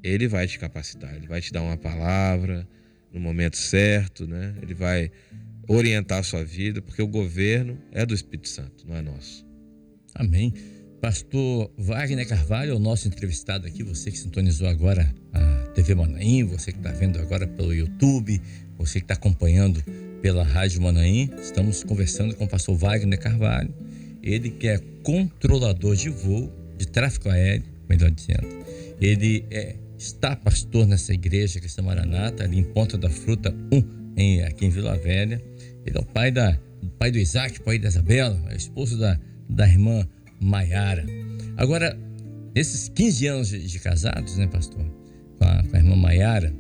Ele vai te capacitar. Ele vai te dar uma palavra no momento certo, né? Ele vai orientar a sua vida, porque o governo é do Espírito Santo, não é nosso. Amém. Pastor Wagner Carvalho é o nosso entrevistado aqui. Você que sintonizou agora a TV Manaim, você que está vendo agora pelo YouTube, você que está acompanhando pela Rádio Manaim, estamos conversando com o pastor Wagner Carvalho, ele que é controlador de voo, de tráfego aéreo, melhor dizendo. Ele está pastor nessa igreja Cristã Maranata, ali em Ponta da Fruta 1, aqui em Vila Velha. Ele é o pai do Isaac, pai da Isabela, é esposo da irmã Maiara. Agora, nesses 15 anos de casados, né, pastor, com a irmã Maiara,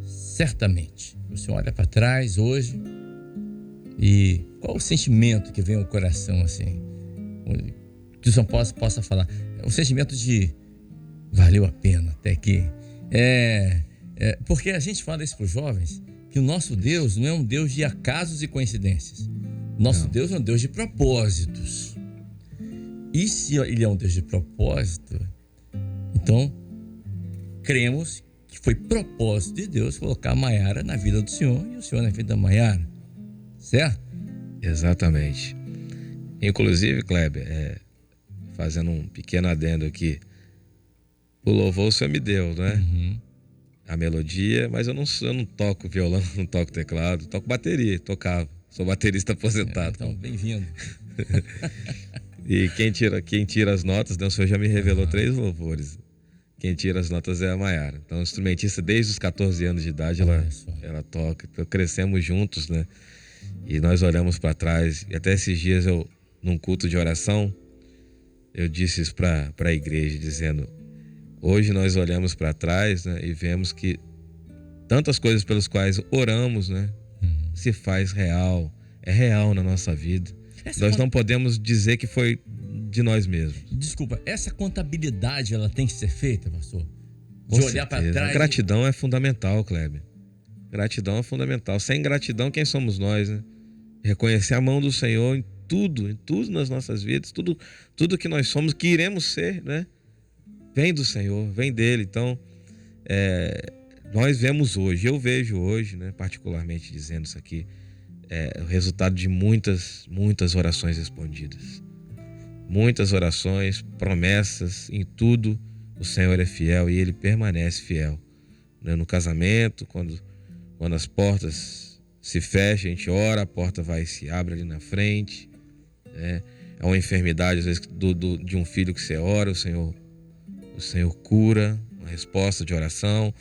certamente o senhor olha para trás hoje e qual o sentimento que vem ao coração, assim, que o senhor possa falar? O sentimento de valeu a pena até aqui. Porque a gente fala isso para os jovens, que o nosso Deus não é um Deus de acasos e coincidências. Nosso Deus é um Deus de propósitos. E se ele é um Deus de propósito, então cremos que foi propósito de Deus colocar a Maiara na vida do Senhor e o Senhor na vida da Maiara, certo? Exatamente. Inclusive, Kleber, fazendo um pequeno adendo aqui, o louvor o Senhor me deu, né? A melodia, mas eu não toco violão, não toco teclado, toco bateria, tocava. Sou baterista aposentado. Então, bem-vindo. E quem tira as notas, né? O Senhor já me revelou 3 louvores. Quem tira as notas é a Maiara. Então, instrumentista desde os 14 anos de idade, ela toca. Então, crescemos juntos, né? E nós olhamos para trás. E até esses dias, num culto de oração, eu disse isso para a igreja, dizendo: hoje nós olhamos para trás, né, e vemos que tantas coisas pelas quais oramos, né, se faz real, é real na nossa vida. Nós não podemos dizer que foi de nós mesmos. Desculpa, essa contabilidade ela tem que ser feita, pastor? De olhar para trás. A gratidão é fundamental, Kleber. Gratidão é fundamental. Sem gratidão, quem somos nós, né? Reconhecer a mão do Senhor em tudo nas nossas vidas, tudo que nós somos, que iremos ser, né? Vem do Senhor, vem dele. Então, nós vemos hoje, eu vejo hoje, né, particularmente dizendo isso aqui, o resultado de muitas orações respondidas. Muitas orações, promessas, em tudo o Senhor é fiel e Ele permanece fiel. Né? No casamento, quando as portas se fecham, a gente ora, a porta vai e se abre ali na frente. Né? É uma enfermidade, às vezes, de um filho que você ora, o Senhor cura, uma resposta de oração.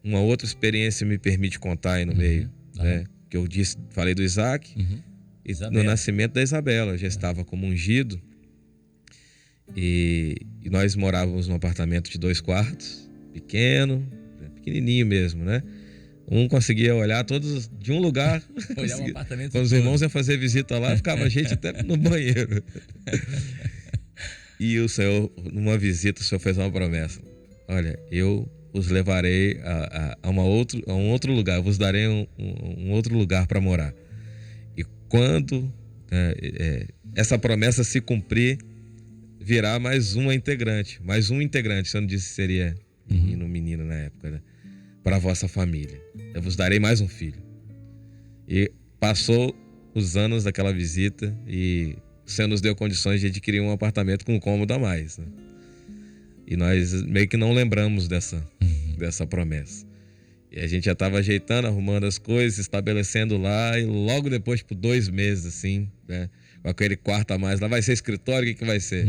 Uma outra experiência me permite contar aí no meio, né? Que eu falei do Isaac, no nascimento da Isabela, já estava como ungido, e nós morávamos num apartamento de 2 quartos, pequenininho mesmo, né? Um conseguia olhar todos de um lugar. Olhar o apartamento. Quando os irmãos iam fazer visita lá, ficava a gente até no banheiro. E o Senhor, numa visita, o Senhor fez uma promessa: olha, eu os levarei a um outro lugar, eu vos darei um outro lugar para morar. E quando essa promessa se cumprir, virá mais um integrante. Você não disse que seria menino na época, né? Para a vossa família. Eu vos darei mais um filho. E passou os anos daquela visita e o Senhor nos deu condições de adquirir um apartamento com um cômodo a mais, né? E nós meio que não lembramos dessa promessa. E a gente já estava ajeitando, arrumando as coisas, estabelecendo lá, e logo depois, por 2 meses, assim, né, com aquele quarto a mais, lá vai ser escritório, o que vai ser?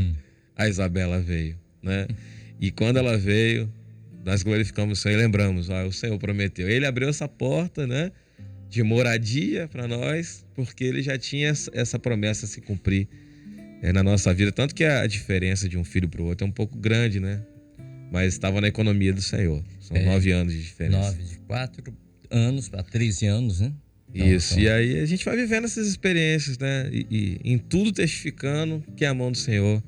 A Isabela veio, né? E quando ela veio, nós glorificamos o Senhor e lembramos, o Senhor prometeu. Ele abriu essa porta, né, de moradia para nós, porque ele já tinha essa promessa a se cumprir na nossa vida. Tanto que a diferença de um filho para o outro é um pouco grande, né? Mas estava na economia do Senhor. São 9 anos de diferença. 9, de 4 anos para 13 anos, né? Isso, e aí a gente vai vivendo essas experiências, né? E em tudo testificando que a mão do Senhor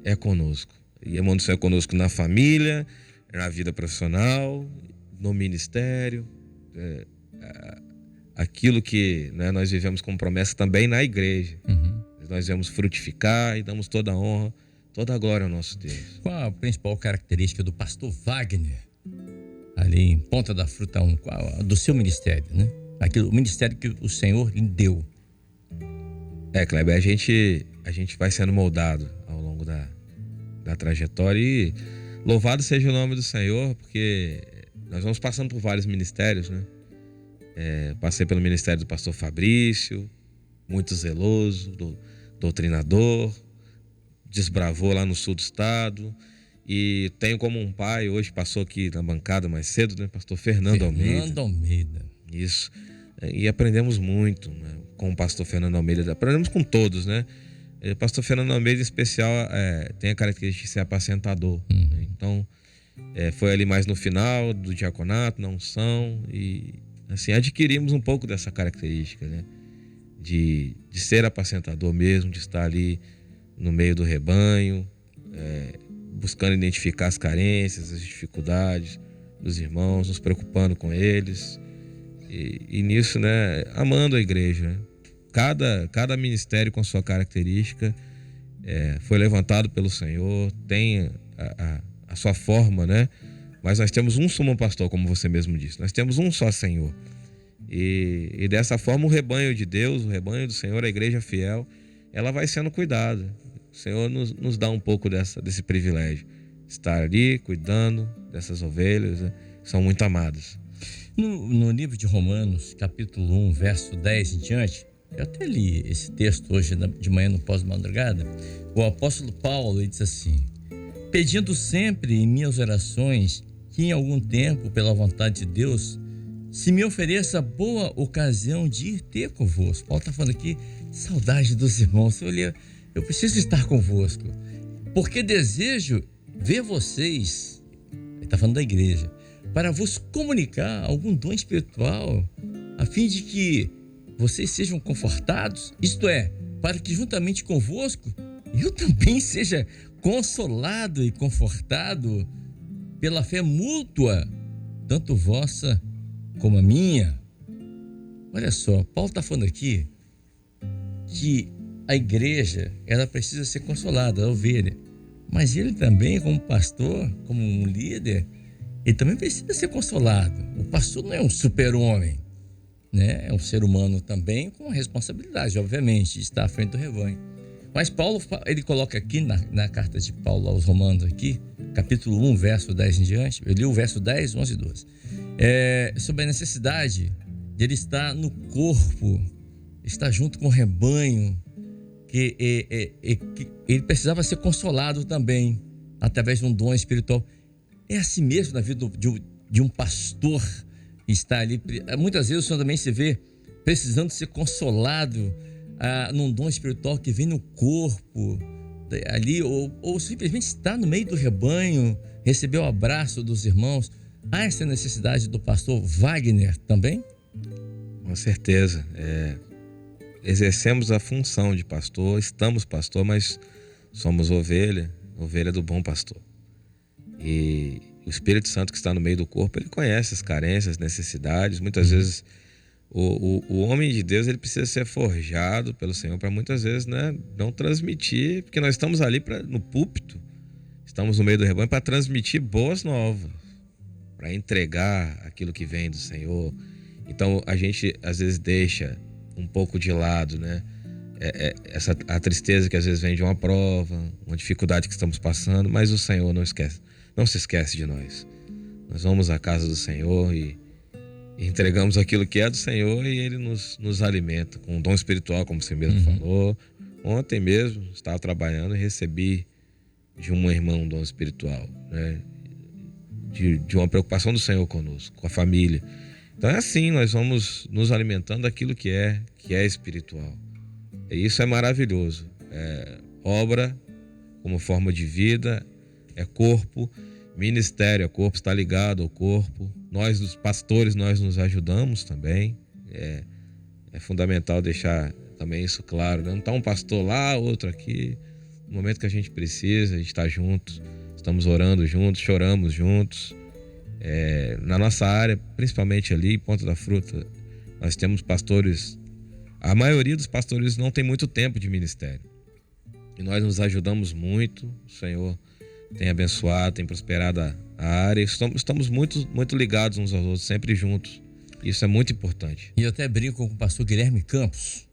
é conosco. E a mão do Senhor é conosco na família, na vida profissional, no ministério. Aquilo que, né, nós vivemos como promessa também na igreja. Nós vamos frutificar e damos toda a honra, toda a glória ao nosso Deus. Qual a principal característica do pastor Wagner, ali em Ponta da Fruta 1, do seu ministério, né? O ministério que o Senhor lhe deu? Kleber, a gente vai sendo moldado ao longo da trajetória e louvado seja o nome do Senhor, porque nós vamos passando por vários ministérios, né? Passei pelo ministério do pastor Fabrício, muito zeloso, doutrinador, desbravou lá no sul do estado, e tenho como um pai, hoje passou aqui na bancada mais cedo, né? Pastor Fernando Almeida. Isso. E aprendemos muito, né, com o pastor Fernando Almeida. Aprendemos com todos, né? O pastor Fernando Almeida, em especial, tem a característica de ser apacentador. Né? Então, foi ali mais no final do diaconato, na unção, e assim, adquirimos um pouco dessa característica, né? De ser apacentador mesmo, de estar ali no meio do rebanho, buscando identificar as carências, as dificuldades dos irmãos, nos preocupando com eles. E nisso, né, amando a igreja, né? Cada ministério com sua característica foi levantado pelo Senhor, tem a sua forma, né? Mas nós temos um sumo pastor, como você mesmo disse. Nós temos um só Senhor. E dessa forma o rebanho de Deus, o rebanho do Senhor, a igreja fiel, ela vai sendo cuidada. O Senhor nos dá um pouco desse privilégio. Estar ali cuidando dessas ovelhas, né, que são muito amadas. No livro de Romanos, capítulo 1, verso 10 em diante, eu até li esse texto hoje de manhã no pós-madrugada. O apóstolo Paulo, ele diz assim: pedindo sempre em minhas orações que em algum tempo, pela vontade de Deus, se me ofereça boa ocasião de ir ter convosco. Paulo está falando aqui, saudade dos irmãos. Eu preciso estar convosco, porque desejo ver vocês, ele está falando da igreja, para vos comunicar algum dom espiritual, a fim de que vocês sejam confortados, isto é, para que juntamente convosco eu também seja consolado e confortado pela fé mútua, tanto vossa como a minha. Olha só, Paulo está falando aqui que a igreja, ela precisa ser consolada, a ovelha, mas ele também, como pastor, como um líder, ele também precisa ser consolado. O pastor não é um super-homem, né? É um ser humano também com responsabilidade, obviamente, de estar à frente do rebanho. Mas Paulo, ele coloca aqui na carta de Paulo aos Romanos aqui, capítulo 1, verso 10 em diante, eu li o verso 10, 11 e 12, sobre a necessidade de ele estar no corpo, estar junto com o rebanho, que ele precisava ser consolado também, através de um dom espiritual. É assim mesmo na vida de um pastor estar ali. Muitas vezes o senhor também se vê precisando ser consolado num dom espiritual que vem no corpo ali, ou simplesmente estar no meio do rebanho, receber o abraço dos irmãos. Há essa necessidade do pastor Wagner também? Com certeza. Exercemos a função de pastor, estamos pastor, mas somos ovelha do bom pastor. E o Espírito Santo que está no meio do corpo, ele conhece as carências, as necessidades. Muitas vezes o homem de Deus, ele precisa ser forjado pelo Senhor para muitas vezes, né, não transmitir, porque nós estamos ali no púlpito, estamos no meio do rebanho para transmitir boas novas, para entregar aquilo que vem do Senhor. Então a gente às vezes deixa um pouco de lado, né? A tristeza que às vezes vem de uma prova, uma dificuldade que estamos passando, mas o Senhor não se esquece de nós. Nós vamos à casa do Senhor e entregamos aquilo que é do Senhor e Ele nos alimenta com um dom espiritual, como você mesmo falou. Ontem mesmo estava trabalhando e recebi de uma irmã um dom espiritual, né? De uma preocupação do Senhor conosco, com a família. Então é assim, nós vamos nos alimentando daquilo que é espiritual. E isso é maravilhoso. É obra como forma de vida, é corpo, ministério, é corpo, está ligado ao corpo. Nós, os pastores, nós nos ajudamos também. É fundamental deixar também isso claro, né? Não está um pastor lá, outro aqui. No momento que a gente precisa, a gente está juntos. Estamos orando juntos, choramos juntos. Na nossa área, principalmente ali em Ponta da Fruta, nós temos pastores. A maioria dos pastores não tem muito tempo de ministério. E nós nos ajudamos muito. O Senhor tem abençoado, tem prosperado a área. Estamos muito, muito ligados uns aos outros, sempre juntos. Isso é muito importante. E eu até brinco com o pastor Guilherme Campos,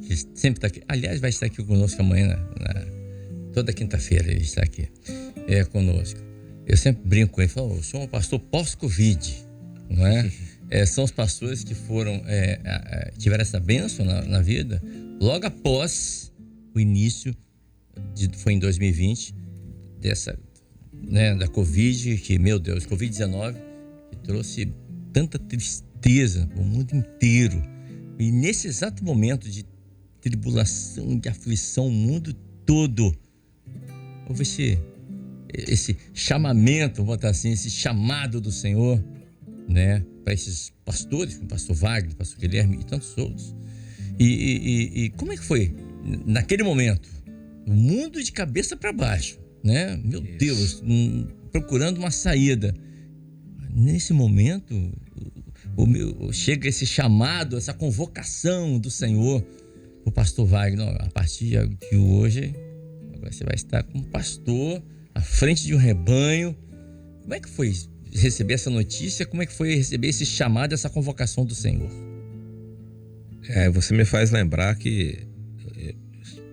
que sempre está aqui. Aliás, vai estar aqui conosco amanhã, toda quinta-feira ele está aqui conosco. Eu sempre brinco com ele, falo, eu sou um pastor pós-Covid, não é? São os pastores que tiveram essa bênção na vida logo após o início, foi em 2020, da Covid, que, meu Deus, Covid-19, que trouxe tanta tristeza para o mundo inteiro. E nesse exato momento de tribulação, de aflição, o mundo todo, houve esse chamamento, vamos botar assim, esse chamado do Senhor, né, para esses pastores, como o pastor Wagner, o pastor Guilherme e tantos outros. E como é que foi naquele momento? O mundo de cabeça para baixo, né? Meu Deus, procurando uma saída. Nesse momento, chega esse chamado, essa convocação do Senhor, o pastor Wagner, a partir de hoje, agora você vai estar como pastor à frente de um rebanho. Como é que foi receber essa notícia? Como é que foi receber esse chamado, essa convocação do Senhor? Você me faz lembrar que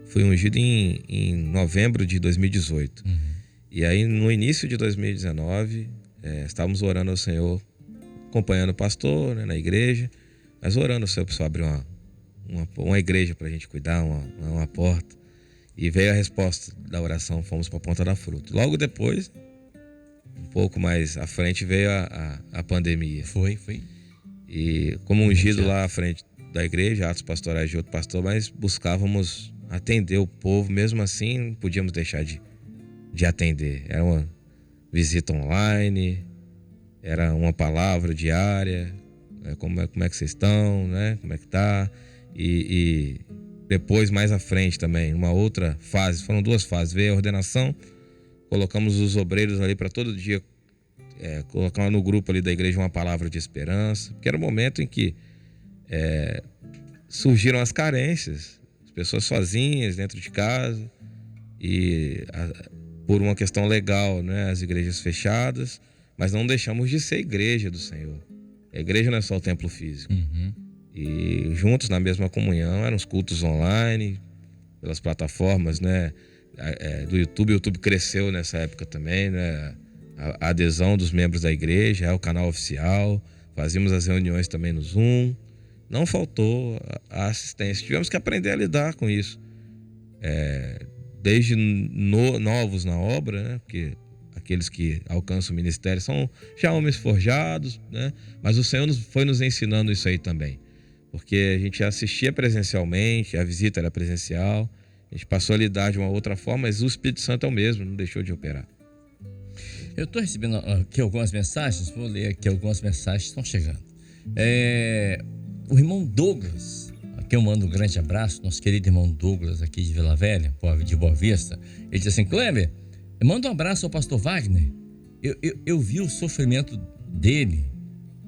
fui ungido em novembro de 2018. E aí, no início de 2019, estávamos orando ao Senhor, acompanhando o pastor, né, na igreja, mas orando ao Senhor para abrir uma igreja para a gente cuidar, uma porta. E veio a resposta da oração, fomos para a Ponta da Fruta. Logo depois, um pouco mais à frente, veio a pandemia. Foi. E como ungido lá à frente da igreja, atos pastorais de outro pastor, mas buscávamos atender o povo, mesmo assim não podíamos deixar de atender. Era uma visita online, era uma palavra diária, como é que vocês estão, né? Como é que tá? E depois, mais à frente também, uma outra fase, foram 2 fases, veio a ordenação, colocamos os obreiros ali para todo dia colocar no grupo ali da igreja uma palavra de esperança, porque era o momento em que surgiram as carências, as pessoas sozinhas dentro de casa e por uma questão legal, né, as igrejas fechadas, mas não deixamos de ser igreja do Senhor. A igreja não é só o templo físico. E juntos na mesma comunhão eram os cultos online, pelas plataformas, né, do YouTube. O YouTube cresceu nessa época também, né, a adesão dos membros da igreja, é o canal oficial, fazíamos as reuniões também no Zoom. Não faltou a assistência. Tivemos que aprender a lidar com isso. Desde novos na obra, né? Porque aqueles que alcançam o ministério são já homens forjados, né? Mas o Senhor foi nos ensinando isso aí também. Porque a gente assistia presencialmente, a visita era presencial, a gente passou a lidar de uma outra forma, mas o Espírito Santo é o mesmo, não deixou de operar. Eu estou recebendo aqui algumas mensagens, vou ler aqui algumas mensagens que estão chegando. O irmão Douglas, aqui eu mando um grande abraço, nosso querido irmão Douglas aqui de Vila Velha, de Boa Vista. Ele diz assim: Kleber, manda um abraço ao pastor Wagner. Eu vi o sofrimento dele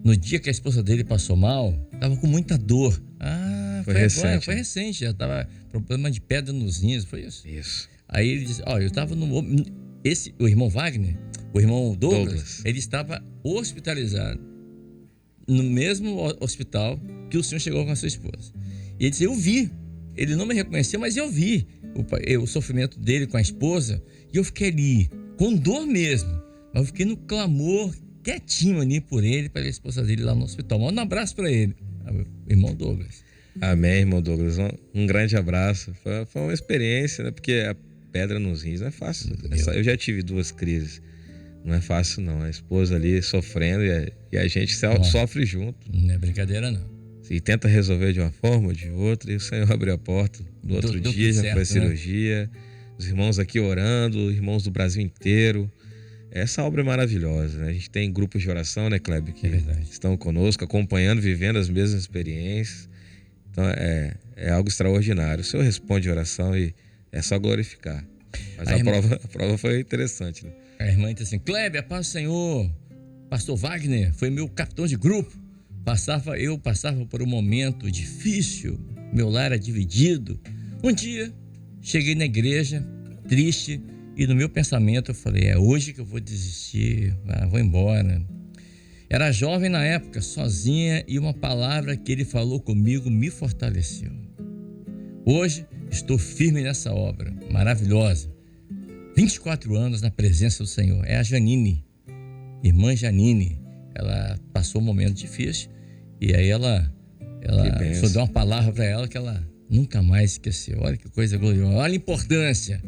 no dia que a esposa dele passou mal, estava com muita dor. Foi recente. Agora, foi recente, já estava problema de pedra nos rins, foi isso? Isso. Aí ele diz, eu estava o irmão Wagner, o irmão Douglas, ele estava hospitalizado no mesmo hospital que o senhor chegou com a sua esposa. E ele disse, eu vi. Ele não me reconheceu, mas eu vi o sofrimento dele com a esposa. E eu fiquei ali, com dor mesmo. Mas eu fiquei no clamor, quietinho ali por ele, para a esposa dele lá no hospital. Manda um abraço para ele, irmão Douglas. Amém, irmão Douglas. Um grande abraço. Foi uma experiência, né? Porque a pedra nos rins não é fácil. Eu já tive 2 crises. Não é fácil, não. A esposa ali sofrendo e a gente sofre junto. Não é brincadeira, não. E tenta resolver de uma forma ou de outra, e o Senhor abriu a porta. No outro dia já foi a cirurgia. Né? Os irmãos aqui orando, irmãos do Brasil inteiro. Essa obra é maravilhosa, né? A gente tem grupos de oração, né, Kleber? Que estão conosco, acompanhando, vivendo as mesmas experiências. Então é algo extraordinário. O Senhor responde a oração e é só glorificar. Mas a prova foi interessante, né? A irmã disse assim, Kleber, a paz do Senhor. Pastor Wagner foi meu capitão de grupo. Eu passava por um momento difícil. Meu lar era dividido. Um dia, cheguei na igreja, triste. E no meu pensamento eu falei, é hoje que eu vou desistir. Vou embora. Era jovem na época, sozinha. E uma palavra que ele falou comigo me fortaleceu. Hoje, estou firme nessa obra maravilhosa. 24 anos na presença do Senhor. É a Janine, irmã Janine. Ela passou um momento difícil e aí ela só deu uma palavra para ela que ela nunca mais esqueceu. Olha que coisa gloriosa. Olha a importância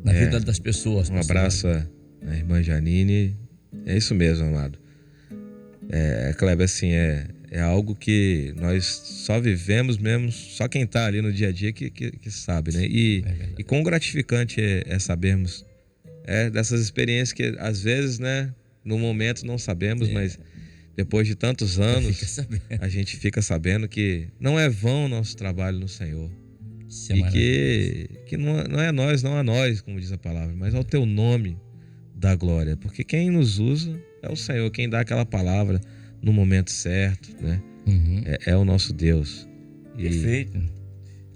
na vida das pessoas. Um abraço à irmã Janine. É isso mesmo, amado. Kleber, assim, é algo que nós só vivemos mesmo, só quem está ali no dia a dia que sabe, né? E quão gratificante é sabermos dessas experiências que às vezes, né, no momento não sabemos, mas depois de tantos anos a gente fica sabendo que não é vão o nosso trabalho no Senhor. E que não é nós, não a nós, como diz a palavra, mas ao teu nome da glória. Porque quem nos usa é o Senhor, quem dá aquela palavra no momento certo, né? É o nosso Deus. Perfeito.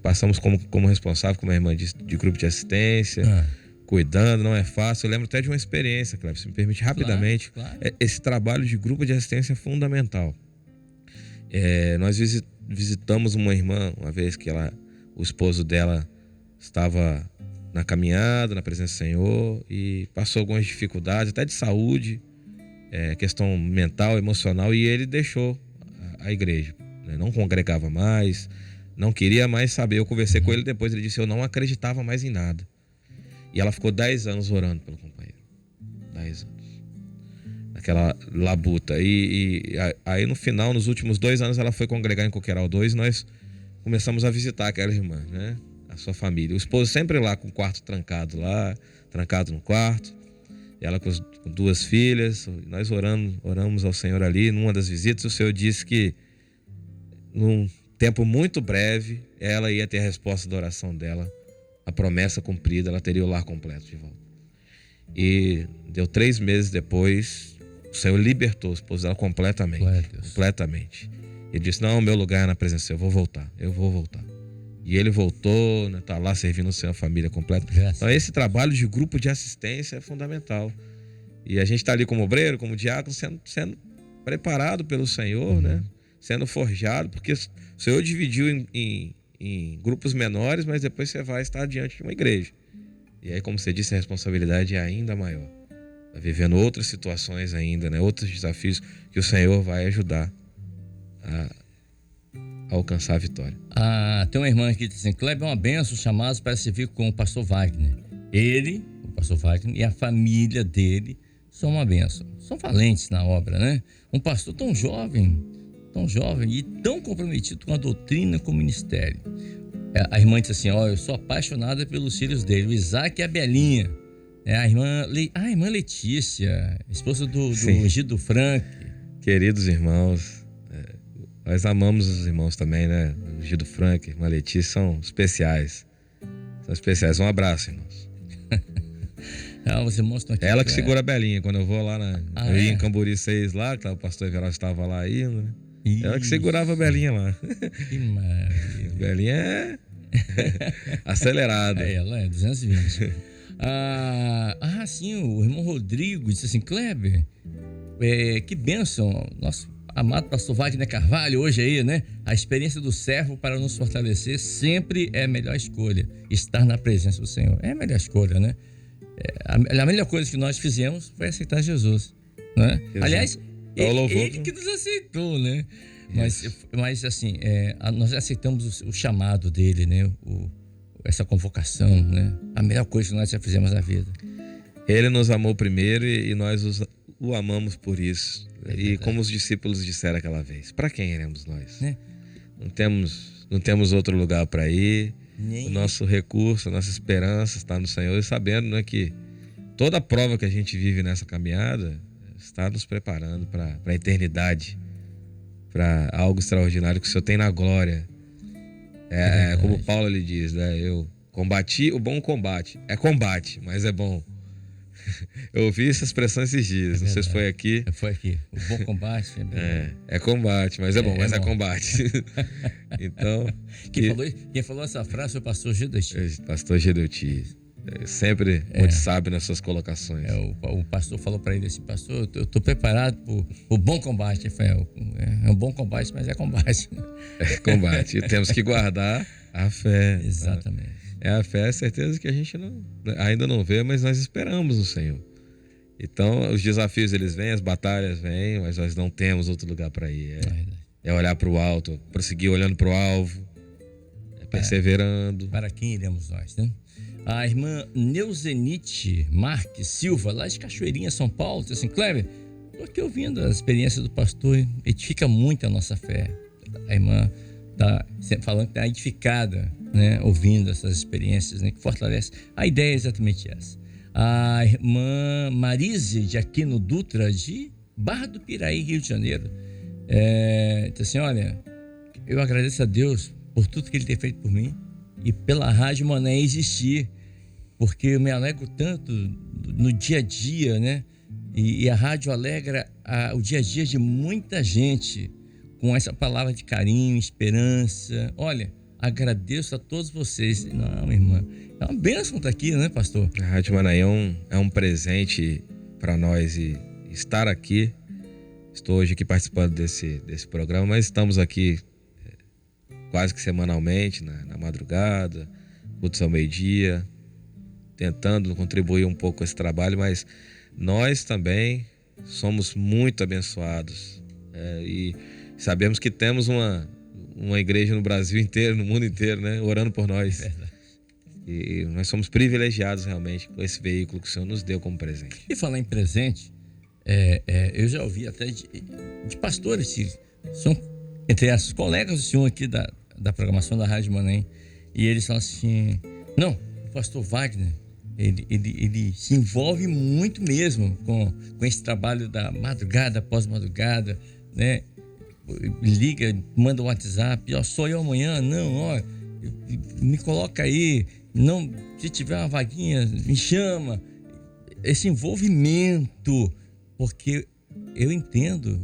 Passamos como responsável, como a irmã disse, de grupo de assistência, cuidando, não é fácil. Eu lembro até de uma experiência, Cleber, se me permite rapidamente. Claro. Esse trabalho de grupo de assistência é fundamental. Nós visitamos uma irmã, uma vez que o esposo dela estava na caminhada, na presença do Senhor, e passou algumas dificuldades, até de saúde, questão mental, emocional, e ele deixou a igreja, né? Não congregava mais, não queria mais saber. Eu conversei com ele depois, ele disse que eu não acreditava mais em nada. E ela ficou 10 anos orando pelo companheiro. 10 anos. Naquela labuta. E aí no final, nos últimos 2 anos, ela foi congregar em Coqueiral 2 e nós começamos a visitar aquela irmã, né? A sua família. O esposo sempre lá com o quarto trancado no quarto. E ela com 2 filhas. Nós oramos ao Senhor ali. Numa das visitas, o Senhor disse que num tempo muito breve, ela ia ter a resposta da oração dela, a promessa cumprida, ela teria o lar completo de volta. E deu 3 meses depois, o Senhor libertou o esposo dela completamente. Completamente. Ele disse, não, meu lugar é na presença, eu vou voltar. E ele voltou, né, tá lá servindo o Senhor, a família completa. Então esse trabalho de grupo de assistência é fundamental. E a gente está ali como obreiro, como diácono, sendo preparado pelo Senhor, né? Sendo forjado, porque o Senhor dividiu em grupos menores, mas depois você vai estar diante de uma igreja. E aí, como você disse, a responsabilidade é ainda maior. Tá vivendo outras situações ainda, né? Outros desafios que o Senhor vai ajudar a alcançar a vitória. Tem uma irmã aqui que diz assim, Kleber, é uma bênção chamados para servir com o pastor Wagner. Ele, o pastor Wagner, e a família dele são uma bênção. São valentes na obra, né? Um pastor tão jovem e tão comprometido com a doutrina, com o ministério. A irmã disse assim, eu sou apaixonada pelos filhos dele, o Isaac e a Belinha. A irmã Letícia, esposa do Gido Frank. Queridos irmãos, nós amamos os irmãos também, né? O Gido Frank, a irmã Letícia são especiais. Um abraço, irmãos. Os irmãos estão aqui. Ela que segura a Belinha. Quando eu vou lá eu ia em Camburi 6 lá, que o pastor Everaldo estava lá indo, né? Isso. Ela que segurava a Belinha lá. Que maravilha. Belinha é acelerada. Ela é 220. Sim, o irmão Rodrigo disse assim, Kleber, que bênção. amado pastor Wagner Carvalho hoje aí, né? A experiência do servo para nos fortalecer sempre é a melhor escolha. Estar na presença do Senhor é a melhor escolha, né? A melhor coisa que nós fizemos foi aceitar Jesus, né? Aliás, ele que nos aceitou, né? Mas assim, nós aceitamos o chamado dele, né? Essa convocação, né? A melhor coisa que nós já fizemos na vida. Ele nos amou primeiro e nós o amamos por isso. E como os discípulos disseram aquela vez, para quem iremos nós? Né? Não temos outro lugar para ir. Nem... O nosso recurso, a nossa esperança está no Senhor, e sabendo, né, que toda a prova que a gente vive nessa caminhada está nos preparando para a eternidade, para algo extraordinário que o Senhor tem na glória. Como Paulo lhe diz, né? Eu combati o bom combate. É combate, mas é bom. Eu ouvi essa expressão esses dias, não sei se foi aqui. Foi aqui. O bom combate. É combate, mas é bom, mas é combate. Então. Quem falou essa frase foi o pastor Gedeuti. Pastor Gedeuti. Sempre muito sábio nas suas colocações. O pastor falou para ele assim: pastor, eu estou preparado para o bom combate. Ele falou, é um bom combate, mas é combate. É combate. E temos que guardar a fé. Exatamente. A fé é a certeza que a gente ainda não vê, mas nós esperamos no Senhor. Então, os desafios eles vêm, as batalhas vêm, mas nós não temos outro lugar para ir. É olhar para o alto, prosseguir olhando para o alvo, perseverando. Para quem iremos nós, né? A irmã Neuzenite Marques Silva, lá de Cachoeirinha, São Paulo, disse assim: Kleber, estou aqui ouvindo a experiência do pastor, edifica muito a nossa fé. A irmã está falando que está edificada, né, ouvindo essas experiências, né, que fortalece. A ideia é exatamente essa. A irmã Marise de Aquino Dutra, de Barra do Piraí, Rio de Janeiro, diz assim: olha, eu agradeço a Deus por tudo que Ele tem feito por mim e pela Rádio Mané existir, porque eu me alegro tanto no dia a dia, né? E a rádio alegra o dia a dia de muita gente com essa palavra de carinho, esperança. Olha, agradeço a todos vocês. Não, irmã, é uma bênção estar aqui, né, pastor? A Rádio Maranhão é um presente para nós e estar aqui. Estou hoje aqui participando desse programa, mas estamos aqui quase que semanalmente, na madrugada, cultos ao meio-dia, tentando contribuir um pouco com esse trabalho, mas nós também somos muito abençoados e sabemos que temos uma igreja no Brasil inteiro, no mundo inteiro, né, orando por nós. E nós somos privilegiados realmente com esse veículo que o Senhor nos deu como presente. E falar em presente, eu já ouvi até de pastores que são, entre as colegas do senhor aqui da programação da Rádio Mané, e eles falam assim: não, o pastor Wagner, ele se envolve muito mesmo com esse trabalho da madrugada, pós-madrugada, né? Liga, manda um WhatsApp: ó, sou eu amanhã, não, ó, me coloca aí, não, se tiver uma vaguinha, me chama. Esse envolvimento, porque eu entendo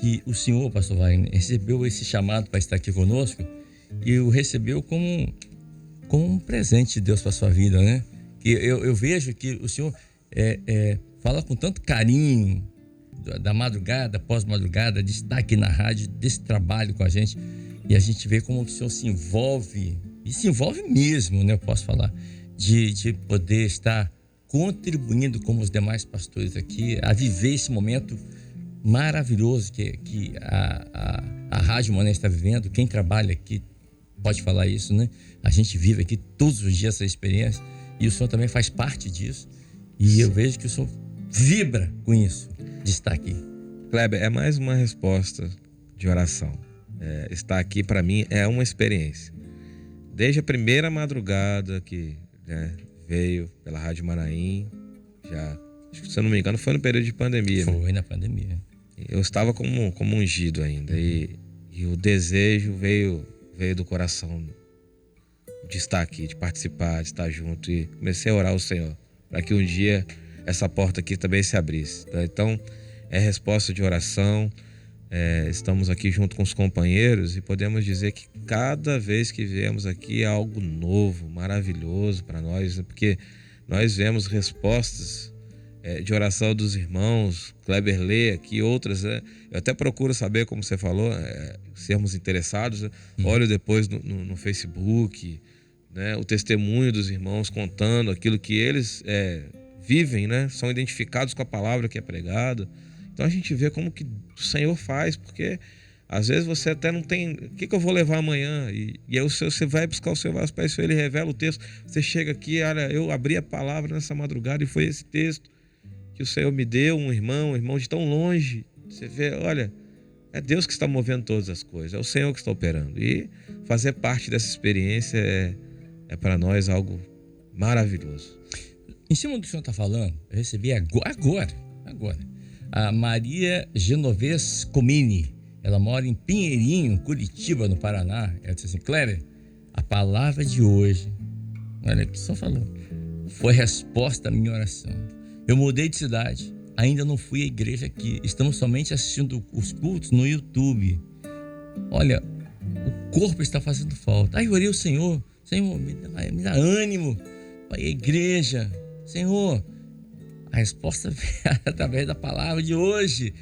que o senhor, pastor Wagner, recebeu esse chamado para estar aqui conosco e o recebeu como um presente de Deus para sua vida, né? Que eu vejo que o senhor fala com tanto carinho da madrugada, pós-madrugada, de estar aqui na rádio, desse trabalho com a gente, e a gente vê como o senhor se envolve, e se envolve mesmo, né? Eu posso falar, de poder estar contribuindo como os demais pastores aqui, a viver esse momento maravilhoso que a Rádio Mané está vivendo. Quem trabalha aqui pode falar isso, né? A gente vive aqui todos os dias essa experiência, e o senhor também faz parte disso, e eu vejo que o senhor vibra com isso, de estar aqui. Kleber, é mais uma resposta de oração. Estar aqui para mim é uma experiência. Desde a primeira madrugada que veio pela Rádio Manaim, acho que, se eu não me engano, foi no período de pandemia. Foi na pandemia. Eu estava como ungido ainda, e o desejo veio do coração de estar aqui, de participar, de estar junto, e comecei a orar ao Senhor para que um dia essa porta aqui também se abrisse. Então, é resposta de oração. Estamos aqui junto com os companheiros e podemos dizer que cada vez que viemos aqui é algo novo, maravilhoso para nós, né? Porque nós vemos respostas de oração dos irmãos, Kleber lê aqui, outras, né? Eu até procuro saber, como você falou, sermos interessados, né? Olho depois no Facebook, né? O testemunho dos irmãos contando aquilo que eles vivem, né? São identificados com a palavra que é pregada. Então a gente vê como que o Senhor faz, porque às vezes você até não tem... O que eu vou levar amanhã? E aí você vai buscar o seu vaso para isso, ele revela o texto. Você chega aqui, olha, eu abri a palavra nessa madrugada e foi esse texto que o Senhor me deu, um irmão de tão longe. Você vê, olha, é Deus que está movendo todas as coisas, é o Senhor que está operando. E fazer parte dessa experiência é para nós algo maravilhoso. Em cima do que o senhor está falando, eu recebi agora, a Maria Genovese Comini. Ela mora em Pinheirinho, Curitiba, no Paraná. Ela disse assim: Kleber, a palavra de hoje, olha o que o senhor falou, foi resposta à minha oração. Eu mudei de cidade, ainda não fui à igreja aqui. Estamos somente assistindo os cultos no YouTube. Olha, o corpo está fazendo falta. Aí eu orei ao Senhor: Senhor, me dá ânimo para ir à igreja. Senhor, a resposta veio através da palavra de hoje.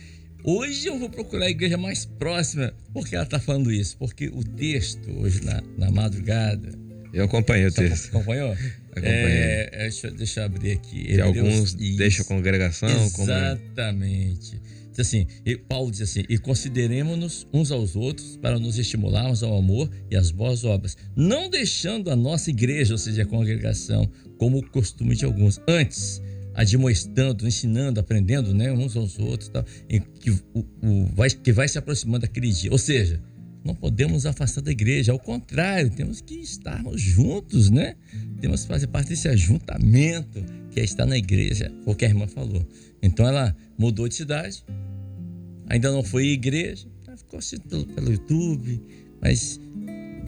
Hoje eu vou procurar a igreja mais próxima. Por que ela está falando isso? Porque o texto, hoje na madrugada... Eu acompanhei o texto. Acompanhou? Acompanhei. Deixa eu abrir aqui. Que alguns deixam a congregação. Exatamente. Diz assim, Paulo diz assim: e consideremos-nos uns aos outros para nos estimularmos ao amor e às boas obras, não deixando a nossa igreja, ou seja, a congregação, como o costume de alguns. Antes, admoestando, ensinando, aprendendo, né, uns aos outros, tal, que vai se aproximando daquele dia. Ou seja, não podemos nos afastar da igreja, ao contrário, temos que estarmos juntos, né? Temos que fazer parte desse ajuntamento que é estar na igreja, foi o que a irmã falou. Então ela mudou de cidade, ainda não foi à igreja, ficou assistindo pelo YouTube, mas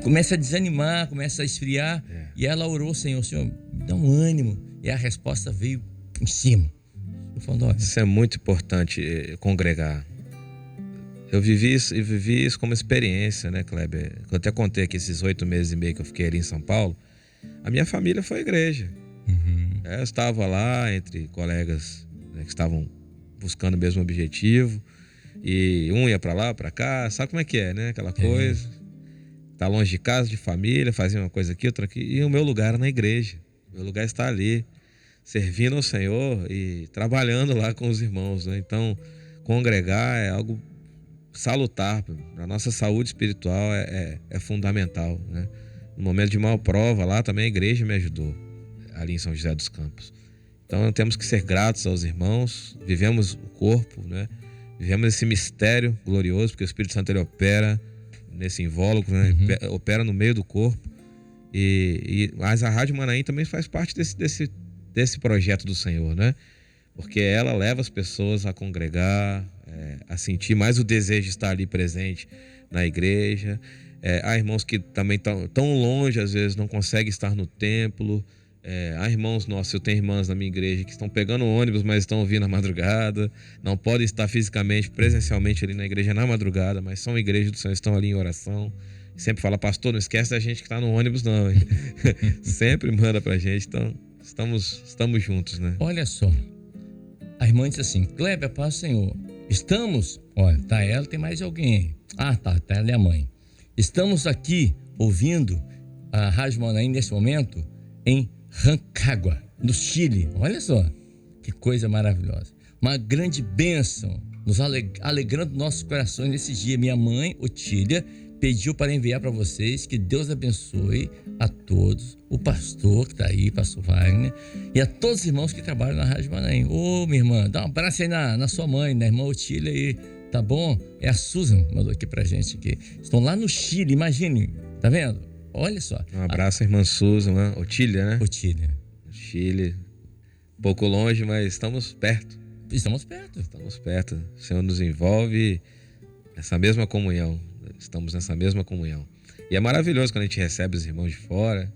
começa a desanimar, começa a esfriar, e ela orou: Senhor, me dá um ânimo, e a resposta veio em cima. Eu falando, olha, isso é muito importante, congregar. Eu vivi isso como experiência, né, Kleber? Eu até contei aqui esses 8 meses e meio que eu fiquei ali em São Paulo. A minha família foi à igreja. Eu estava lá entre colegas, né, que estavam buscando o mesmo objetivo. E um ia para lá, para cá. Sabe como é que é, né? Aquela coisa. Tá longe de casa, de família, fazia uma coisa aqui, outra aqui. E o meu lugar era na igreja. O meu lugar está ali, servindo ao Senhor e trabalhando lá com os irmãos, né? Então, congregar é algo salutar para a nossa saúde espiritual, é fundamental, né? No momento de maior prova lá também a igreja me ajudou, ali em São José dos Campos. Então temos que ser gratos aos irmãos, vivemos o corpo, né? Vivemos esse mistério glorioso, porque o Espírito Santo ele opera nesse invólucro, né? Opera no meio do corpo. Mas a Rádio Manaim também faz parte desse projeto do Senhor, né? Porque ela leva as pessoas a congregar, a sentir mais o desejo de estar ali presente na igreja. Há irmãos que também estão tão longe, às vezes não conseguem estar no templo. Há irmãos nossos, eu tenho irmãs na minha igreja que estão pegando ônibus, mas estão ouvindo na madrugada. Não podem estar fisicamente, presencialmente ali na igreja na madrugada, mas são igrejas do Senhor, estão ali em oração. Sempre fala: pastor, não esquece da gente que está no ônibus não, hein? Sempre manda pra gente, então estamos juntos, né? Olha só, a irmã disse assim: Kleber, paz do Senhor, estamos, olha, tá ela, tem mais alguém. Tá ela e a mãe. Estamos aqui ouvindo a Rádio Manaim nesse momento em Rancagua, no Chile. Olha só, que coisa maravilhosa. Uma grande bênção, nos alegrando nossos corações nesse dia. Minha mãe, Otília, pediu para enviar para vocês, que Deus abençoe a todos, o pastor que está aí, pastor Wagner, e a todos os irmãos que trabalham na Rádio Manaim. Minha irmã, dá um abraço aí na sua mãe, na irmã Otília aí, tá bom? É a Susan, mandou aqui pra gente aqui. Estão lá no Chile, imagine, tá vendo? Olha só. Um abraço à irmã Susan, né? Otília, né? Otília. Chile, um pouco longe, mas estamos perto. Estamos perto. O Senhor nos envolve nessa mesma comunhão. Estamos nessa mesma comunhão. E é maravilhoso quando a gente recebe os irmãos de fora.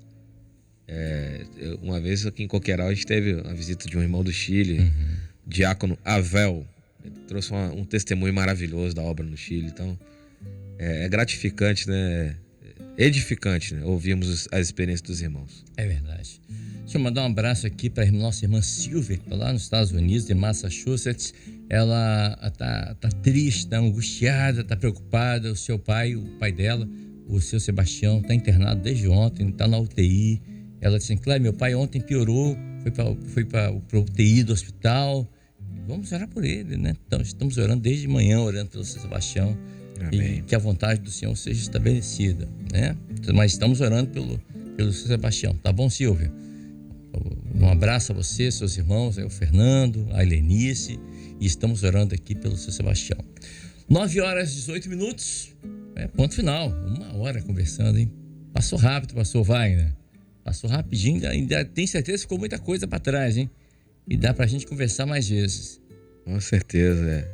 Uma vez aqui em Coqueiral a gente teve uma visita de um irmão do Chile, diácono Avel. Ele trouxe um testemunho maravilhoso da obra no Chile. Então, é gratificante, né? edificante, né? Ouvirmos as experiências dos irmãos. É verdade. Deixa eu mandar um abraço aqui para a nossa irmã Silvia, que está lá nos Estados Unidos, em Massachusetts. Ela tá triste, está angustiada, está preocupada. O seu pai, o pai dela, o seu Sebastião, está internado desde ontem, está na UTI. Ela disse assim: Cléber, meu pai ontem piorou, foi para o UTI do hospital. Vamos orar por ele, né? Então, estamos orando desde manhã, orando pelo seu Sebastião. Amém. E que a vontade do Senhor seja estabelecida, né? Mas estamos orando pelo seu Sebastião, tá bom, Silvia? Um abraço a você, seus irmãos, o Fernando, a Helenice, e estamos orando aqui pelo seu Sebastião. 9h18, ponto final. 1 hora conversando, hein? Passou rápido, pastor Wagner. Passou rapidinho, ainda tem certeza que ficou muita coisa para trás, hein? E dá pra gente conversar mais vezes. Com certeza,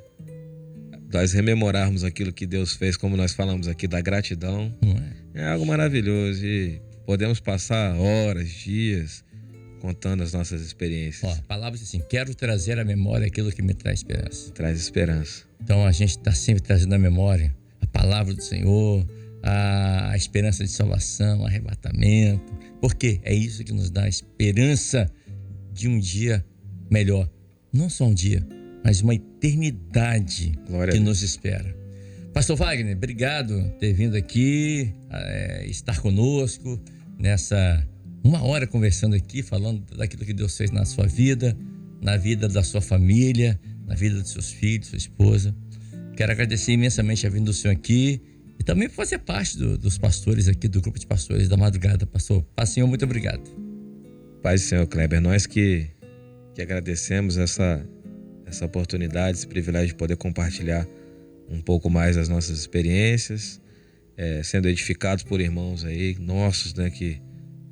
Nós rememorarmos aquilo que Deus fez, como nós falamos aqui, da gratidão, Não é algo maravilhoso. E podemos passar horas, dias, contando as nossas experiências. Ó, a palavra diz assim: quero trazer à memória aquilo que me traz esperança. Traz esperança. Então a gente está sempre trazendo à memória a palavra do Senhor, a esperança de salvação, arrebatamento, porque é isso que nos dá a esperança de um dia melhor. Não só um dia, mas uma eternidade Glória que a Deus. nos espera. Pastor Wagner, obrigado por ter vindo aqui, estar conosco nessa 1 hora conversando aqui, falando daquilo que Deus fez na sua vida, na vida da sua família, na vida dos seus filhos, sua esposa. Quero agradecer imensamente a vinda do Senhor aqui e também por fazer parte dos pastores aqui, do grupo de pastores da madrugada. Pastor, Senhor, muito obrigado. Paz do Senhor, Kleber, nós que agradecemos essa oportunidade, esse privilégio de poder compartilhar um pouco mais das nossas experiências, sendo edificados por irmãos aí, nossos, né, que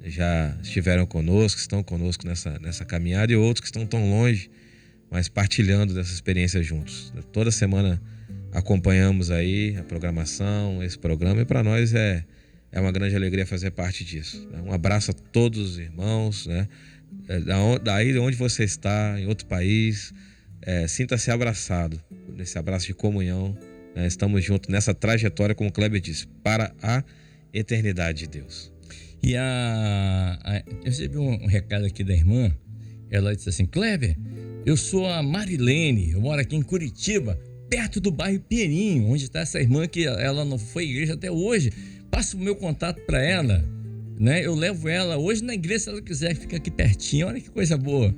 já estiveram conosco, estão conosco nessa caminhada, e outros que estão tão longe, mas partilhando dessa experiência juntos. Toda semana acompanhamos aí a programação, esse programa, e para nós é uma grande alegria fazer parte disso. Um abraço a todos os irmãos, né? Daí onde você está, em outro país, sinta-se abraçado, nesse abraço de comunhão, né? Estamos juntos nessa trajetória, como o Kleber disse, para a eternidade de Deus. E eu recebi um recado aqui da irmã. Ela disse assim: Kleber, eu sou a Marilene, eu moro aqui em Curitiba, perto do bairro Pinheirinho, onde está essa irmã que ela não foi à igreja até hoje. Passa o meu contato para ela, né? Eu levo ela hoje na igreja se ela quiser, fica aqui pertinho. Olha que coisa boa.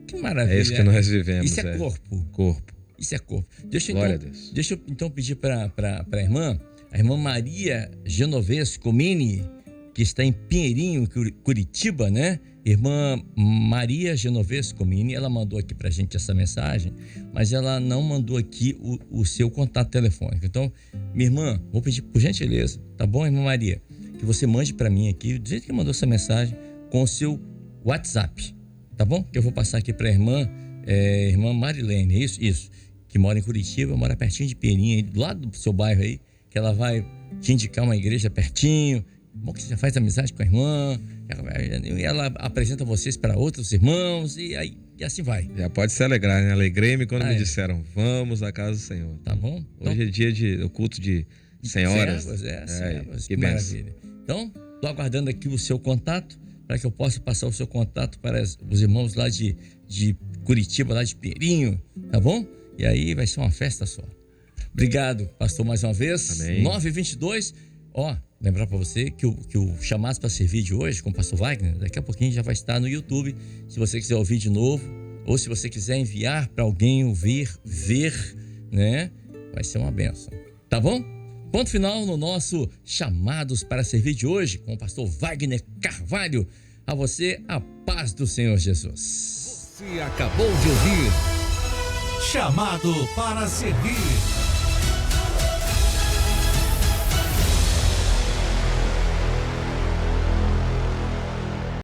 Que maravilha. É isso que nós vivemos. Isso é corpo. Corpo. Isso é corpo. Glória a Deus. Deixa eu então pedir para a irmã Maria Genovese Comini, que está em Pinheirinho, Curitiba, né? Irmã Maria Genovese Comini, ela mandou aqui pra gente essa mensagem, mas ela não mandou aqui o seu contato telefônico. Então, minha irmã, vou pedir por gentileza, tá bom, irmã Maria, que você mande pra mim aqui, do jeito que mandou essa mensagem, com o seu WhatsApp, tá bom? Que eu vou passar aqui pra irmã Marilene, isso, que mora em Curitiba, mora pertinho de Pinheirinho, do lado do seu bairro aí, que ela vai te indicar uma igreja pertinho. Bom que você já faz amizade com a irmã, e ela apresenta vocês para outros irmãos, e assim vai. Já pode se alegrar, né? Alegrei-me quando me disseram: vamos à casa do Senhor. Tá bom? Hoje é dia do culto de senhoras. Senhoras, que maravilha. Então, estou aguardando aqui o seu contato, para que eu possa passar o seu contato para os irmãos lá de Curitiba, lá de Pinheirinho, tá bom? E aí vai ser uma festa só. Obrigado, pastor, mais uma vez. Amém. 9h22. Lembrar para você que o Chamados para Servir de hoje com o pastor Wagner, daqui a pouquinho já vai estar no YouTube, se você quiser ouvir de novo, ou se você quiser enviar para alguém ouvir, ver, né? Vai ser uma bênção, tá bom? Ponto final no nosso Chamados para Servir de hoje com o pastor Wagner Carvalho. A você, a paz do Senhor Jesus. Você acabou de ouvir Chamado para Servir.